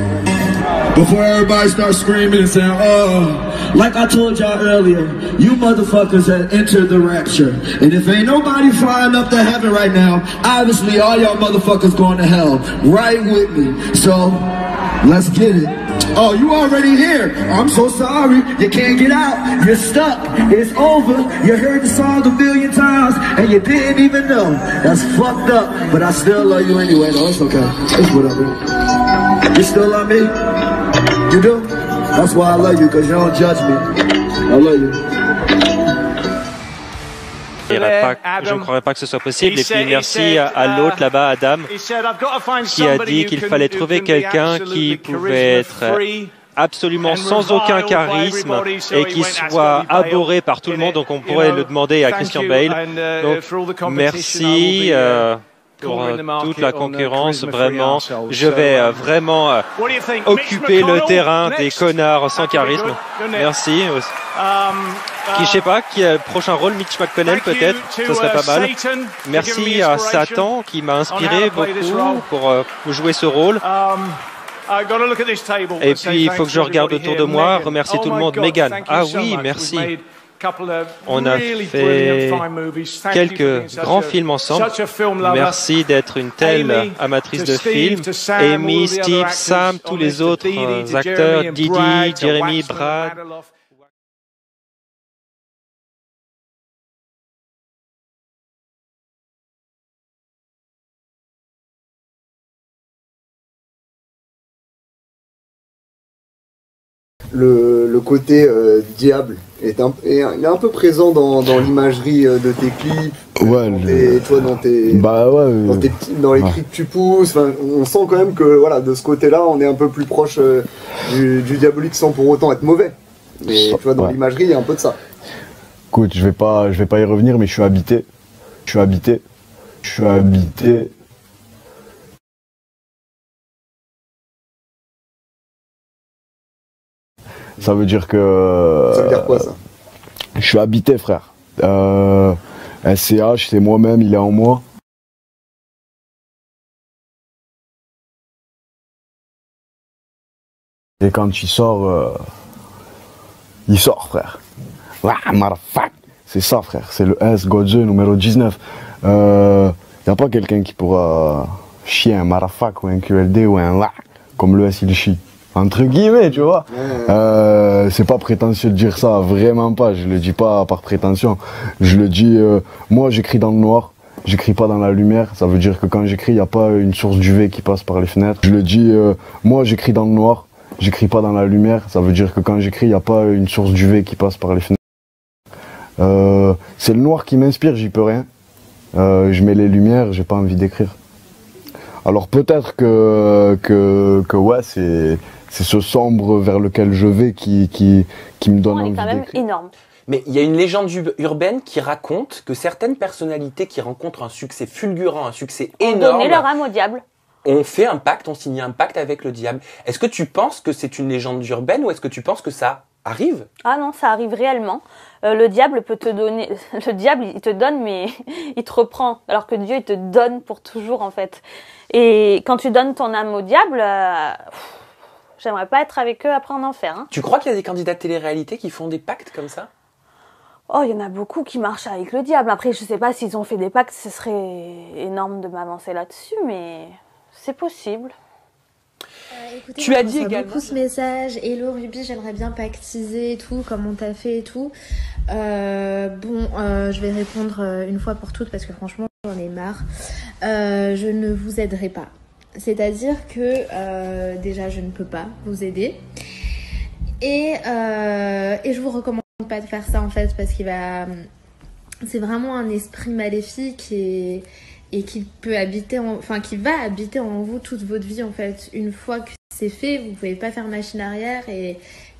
Before everybody starts screaming and saying, oh, like I told y'all earlier, you motherfuckers have entered the rapture. And if ain't nobody flying up to heaven right now, obviously all y'all motherfuckers going to hell. Right with me. So, let's get it. Oh, you already here. I'm so sorry. You can't get out. You're stuck. It's over. You heard the song 1,000,000 times and you didn't even know. That's fucked up. But I still love you anyway. No, it's okay. It's whatever. You still love me? You do? That's why I love you, because you don't judge me. I love you. Je ne croirais pas que ce soit possible. Et puis merci à l'autre là-bas, Adam, qui a dit qu'il fallait trouver quelqu'un qui pouvait être absolument sans aucun charisme et qui soit abhorré par tout le monde. Donc on pourrait le demander à Christian Bale. Donc merci pour toute la concurrence, vraiment. Je vais vraiment occuper le terrain des connards sans charisme. Merci. Qui, je sais pas, qui a le prochain rôle, Mitch McConnell peut-être, ce serait pas mal. Merci à Satan qui m'a inspiré beaucoup pour jouer ce rôle. Et puis il faut que je regarde autour de moi, remercier tout le monde. Megan, ah oui, merci. On a fait quelques grands films ensemble. Merci d'être une telle amatrice de films. Amy, Steve, Sam, tous les autres acteurs, Didi, Jeremy, Brad. Le côté diable est un peu présent dans l'imagerie de tes clips, dans les cris que tu pousses. Enfin, on sent quand même que voilà, de ce côté-là, on est un peu plus proche du diabolique sans pour autant être mauvais. Mais tu vois, dans l'imagerie, il y a un peu de ça. Écoute, je vais pas y revenir, mais je suis habité. Ça veut dire que... Ça veut dire quoi, ça? Je suis habité, frère. SCH, c'est moi-même, il est en moi. Et quand il sort, frère. C'est ça, frère. C'est le S, Godze, numéro 19. Y a pas quelqu'un qui pourra chier un marafak ou un QLD ou un comme le S, il chie. Entre guillemets, tu vois. C'est pas prétentieux de dire ça, vraiment pas. Je le dis pas par prétention. Je le dis, moi j'écris dans le noir. j'écris pas dans la lumière. Ça veut dire que quand j'écris, il n'y a pas une source d'UV qui passe par les fenêtres. Je le dis, moi j'écris dans le noir, j'écris pas dans la lumière. Ça veut dire que quand j'écris, il n'y a pas une source d'UV qui passe par les fenêtres. C'est le noir qui m'inspire, j'y peux rien. Je mets les lumières, j'ai pas envie d'écrire. Alors peut-être que ouais, c'est ce sombre vers lequel je vais qui me donne envie d'écrire. C'est quand même énorme. Mais il y a une légende urbaine qui raconte que certaines personnalités qui rencontrent un succès fulgurant, un succès énorme, donné leur âme au diable. ont fait un pacte, ont signé un pacte avec le diable. Est-ce que tu penses que c'est une légende urbaine ou est-ce que tu penses que ça arrive? Ah non, ça arrive réellement. Le diable peut te donner, le diable il te donne mais il te reprend, alors que Dieu il te donne pour toujours en fait. Et quand tu donnes ton âme au diable, j'aimerais pas être avec eux après en enfer. Hein. Tu crois qu'il y a des candidats de télé-réalité qui font des pactes comme ça? Oh, il y en a beaucoup qui marchent avec le diable. Après, je sais pas s'ils ont fait des pactes, ce serait énorme de m'avancer là-dessus, mais c'est possible. Écoutez, tu as dit également beaucoup ce message. Hello Ruby, j'aimerais bien pactiser et tout, comme on t'a fait et tout. Je vais répondre une fois pour toutes parce que franchement, j'en ai marre. Je ne vous aiderai pas. C'est-à-dire que déjà, je ne peux pas vous aider. Et je vous recommande pas de faire ça en fait parce qu'il va... C'est vraiment un esprit maléfique et qui peut habiter, qui va habiter en vous toute votre vie en fait. Une fois que c'est fait, vous pouvez pas faire machine arrière et il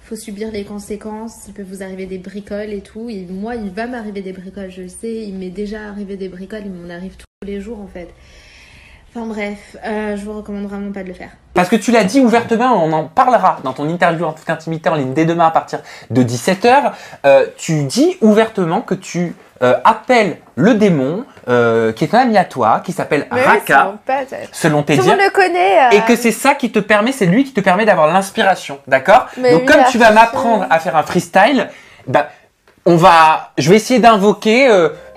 faut subir les conséquences. Il peut vous arriver des bricoles et tout. Et moi, il va m'arriver des bricoles, je le sais. Il m'est déjà arrivé des bricoles, il m'en arrive tous les jours en fait. Enfin bref, je vous recommande vraiment pas de le faire. Parce que tu l'as dit ouvertement, on en parlera dans ton interview en toute intimité en ligne dès demain à partir de 17h. Tu dis ouvertement que tu appelles le démon, qui est un ami à toi, qui s'appelle Raka, selon tes dires. Tout le monde le connaît. Et que c'est ça qui te permet, c'est lui qui te permet d'avoir l'inspiration, d'accord? Donc comme tu vas m'apprendre à faire un freestyle, bah, je vais essayer d'invoquer,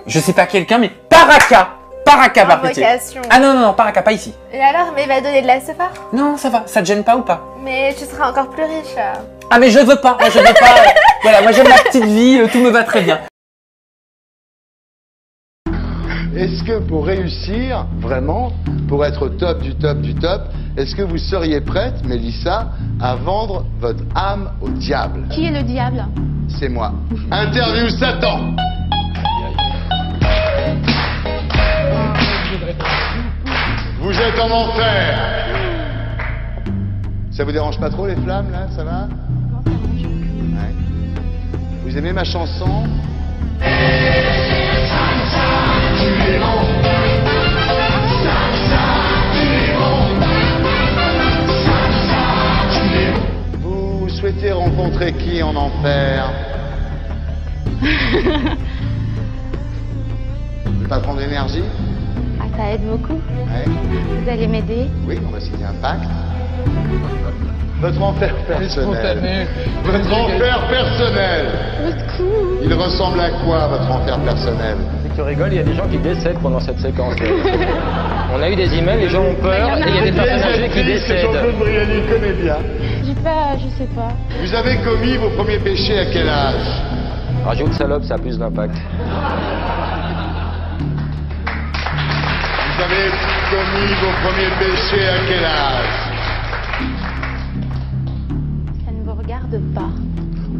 je sais pas quelqu'un, mais Paraka. Paraka va prêter. Ah non, Paraka, pas ici. Et alors, mais il va donner de la sephar? Non, ça va, ça te gêne pas ou pas? Mais tu seras encore plus riche. Ah mais je veux pas, moi je veux pas. Voilà, moi j'aime la petite vie, tout me va très bien. Est-ce que pour réussir, vraiment, pour être au top du top du top, est-ce que vous seriez prête, Mélissa, à vendre votre âme au diable? Qui est le diable? C'est moi. Interview Satan. Vous êtes en enfer. Ça vous dérange pas trop les flammes là? Ça va? Ouais. Vous aimez ma chanson? Vous souhaitez rencontrer qui en enfer? Le patron d'énergie? Ah, ça aide beaucoup. Ouais. Vous allez m'aider? Oui, on va signer un pacte. Votre enfer personnel. Votre enfer personnel. Il ressemble à quoi, votre enfer personnel? Tu rigoles, il y a des gens qui décèdent pendant cette séquence. On a eu des emails, les gens ont peur, et il y a des personnes âgées qui décèdent. Jean-Claude Brialy connaît bien. Je sais pas. Vous avez commis vos premiers péchés à quel âge? Rajoute salope, ça a plus d'impact. Vous avez commis vos premiers péchés à quel âge? Ça ne vous regarde pas.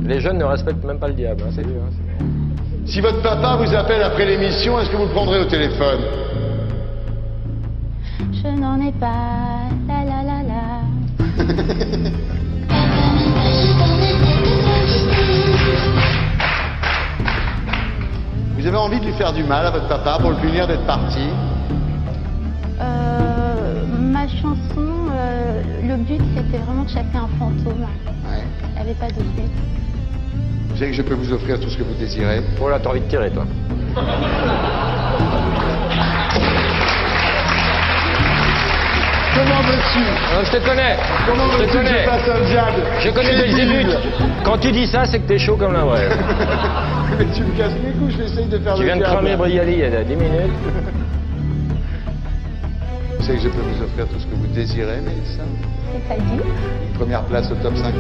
Les jeunes ne respectent même pas le diable, hein, c'est dur. Hein, si votre papa vous appelle après l'émission, est-ce que vous le prendrez au téléphone? Je n'en ai pas, la la la la. Vous avez envie de lui faire du mal à votre papa pour le punir d'être parti? Ma chanson, le but c'était vraiment de chasser un fantôme. Ouais. Il n'y avait pas de but. Vous savez que je peux vous offrir tout ce que vous désirez? Oh là, t'as envie de tirer, toi. Comment veux-tu? Je te connais. Comment veux-tu que je fasse un diable? Je connais Belzébuth. Quand tu dis ça, c'est que t'es chaud comme la vraie. Mais tu me casses les couilles, j'essaye de faire le diable. Tu viens de cramer Brialy il y a 10 minutes. Vous savez que je peux vous offrir tout ce que vous désirez, Mélissa? C'est pas dit. Une première place au top 50.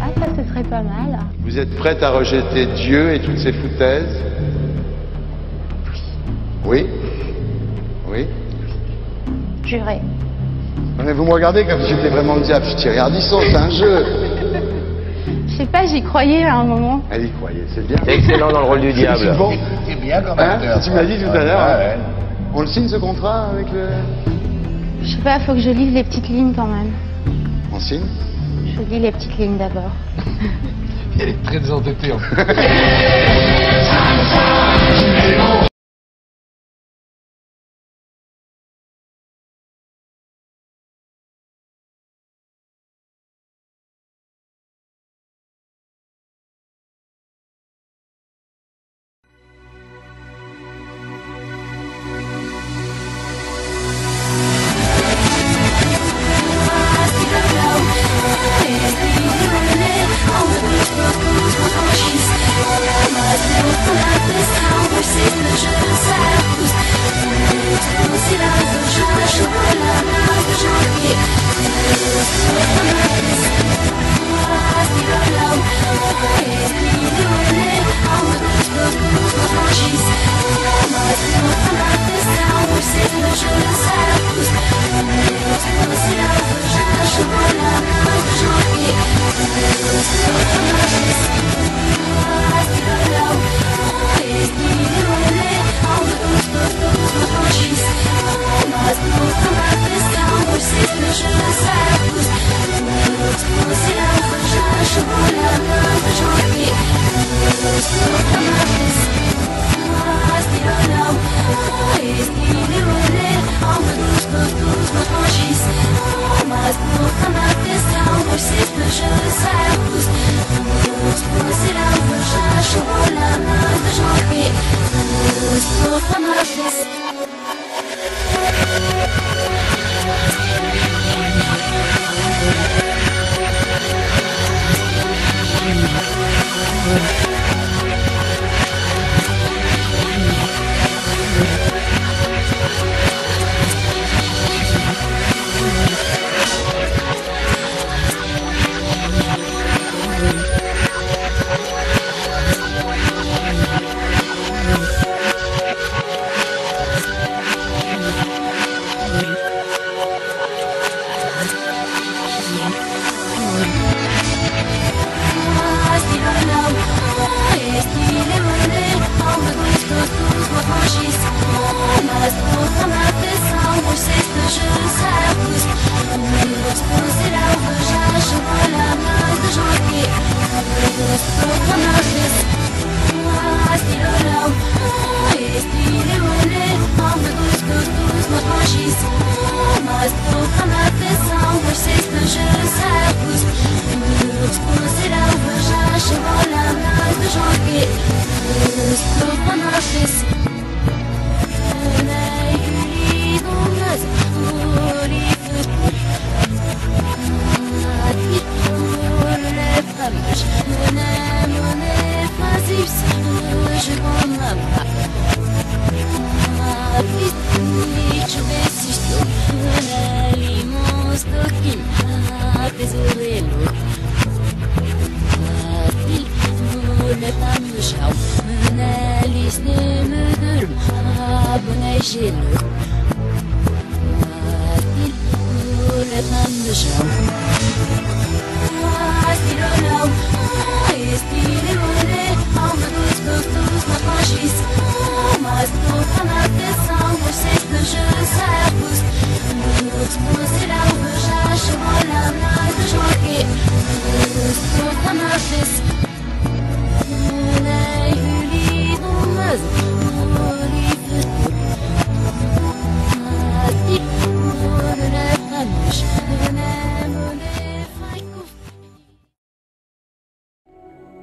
Ah, ça, ce serait pas mal. Vous êtes prête à rejeter Dieu et toutes ses foutaises? Oui. Oui. Juré. Mais vous me regardez comme si j'étais vraiment le diable. Je tire Ardisson, c'est un jeu. Je sais pas, j'y croyais à un moment. Elle y croyait, c'est bien. C'est excellent dans le rôle du diable. Bon. C'est bien comme Hein, acteur. tu m'as dit tout à l'heure. Ouais. On le signe ce contrat avec le... Je sais pas, faut que je lise les petites lignes quand même. On signe? Je lis les petites lignes d'abord. Elle est très entêtée en fait.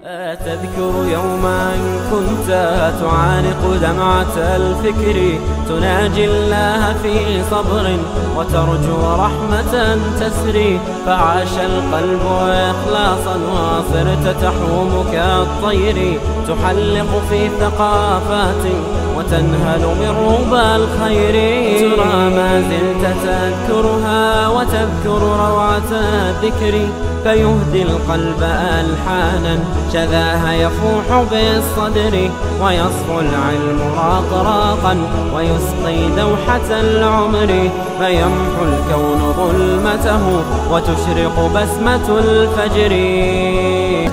أتذكر يوما كنت تعانق دمعة الفكر تناجي الله في صبر وترجو رحمة تسري فعاش القلب إخلاصا وصرت تحوم كالطير تحلق في ثقافات وتنهل من ربى الخير ترى ما زلت تذكرها وتذكر روعة الذكر فيهدي القلب ألحانا شذاها يفوح بالصدر ويصفو العلم راقراقا ويسقي دوحة العمر فيمحو الكون ظلمته وتشرق بسمة الفجر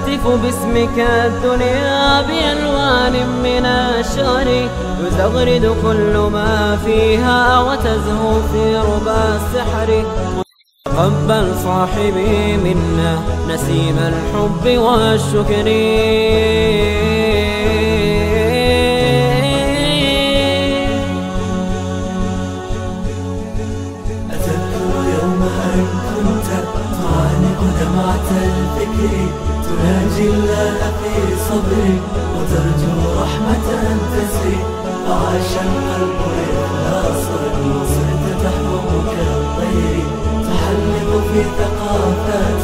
تهتف باسمك الدنيا بألوان من الشعر تزغرد كل ما فيها وتزهو في ربى السحر تقبل صاحبي منا نسيم الحب والشكر أتذكر يومها إن كنت تعانق دمعة الفكر تناجي الله في صبرك وترجو رحمة تسري فعاش القلب إخلاصا وصرت تحوم كالطير تحلق في ثقافات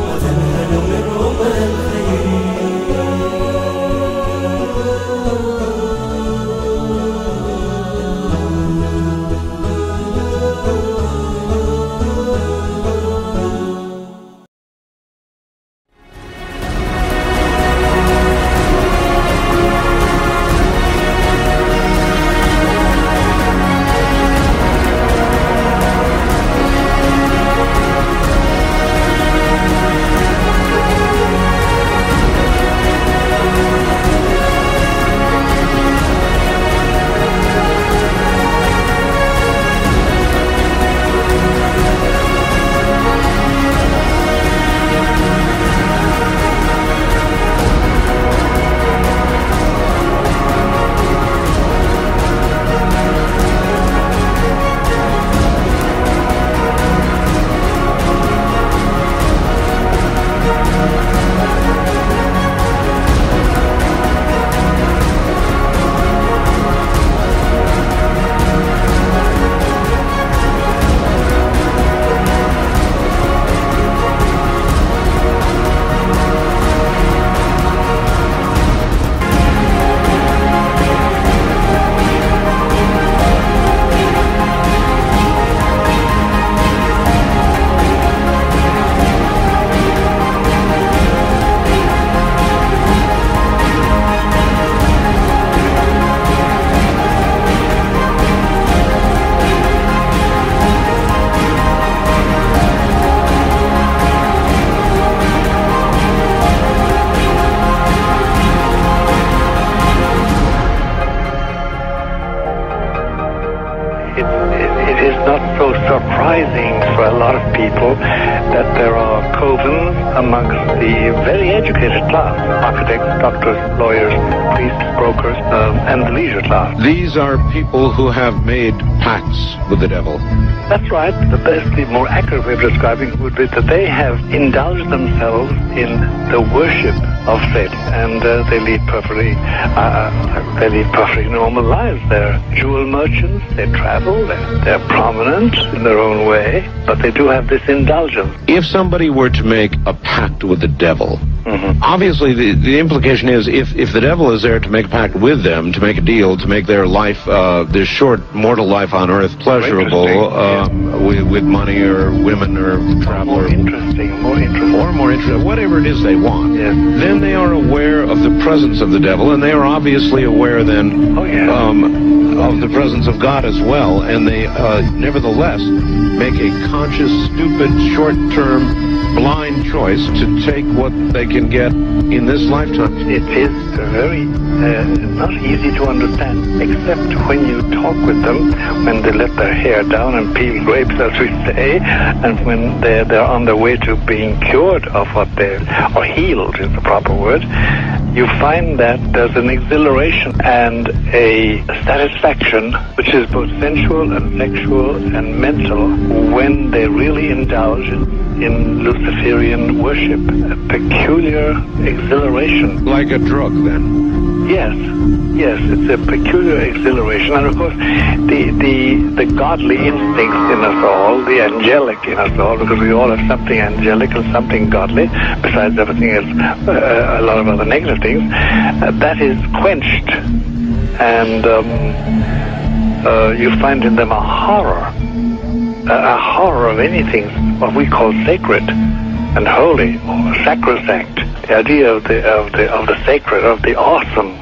وتنهل من ربى الخير surprising for a lot of people that there are covens amongst the very educated class, architects, doctors, lawyers, priests, brokers, and the leisure class. These are people who have made pacts with the devil. That's right. The best, the more accurate way of describing it would be that they have indulged themselves in the worship of Satan, and they lead perfectly normal lives. They're jewel merchants. They travel. They're prominent in their own way, but they do have this indulgence. If somebody were to make a pact with the devil, obviously the implication is if the devil is there to make a pact with them, to make a deal, to make their life, their short mortal life on earth pleasurable, with money or women or travel, more interesting, whatever it is they want, then they are aware of the presence of the devil, and they are obviously aware then of the presence of God as well, and they nevertheless make a conscious, stupid, short-term, blind choice to take what they can get in this lifetime. It is very not easy to understand, except when you talk with them, when they let their hair down and peel grapes, as we say, and when they're on their way to being cured of what or healed is the proper word. You find that there's an exhilaration and a satisfaction which is both sensual and sexual and mental when they really indulge in Luciferian worship. A peculiar exhilaration. Like a drug, then? Yes, it's a peculiar exhilaration. And of course, the godly instincts in us all, the angelic in us all, because we all have something angelic and something godly, besides everything else, a lot of other negative things, that is quenched. and you find in them a horror of anything what we call sacred and holy, or sacrosanct. The idea of the sacred, of the awesome.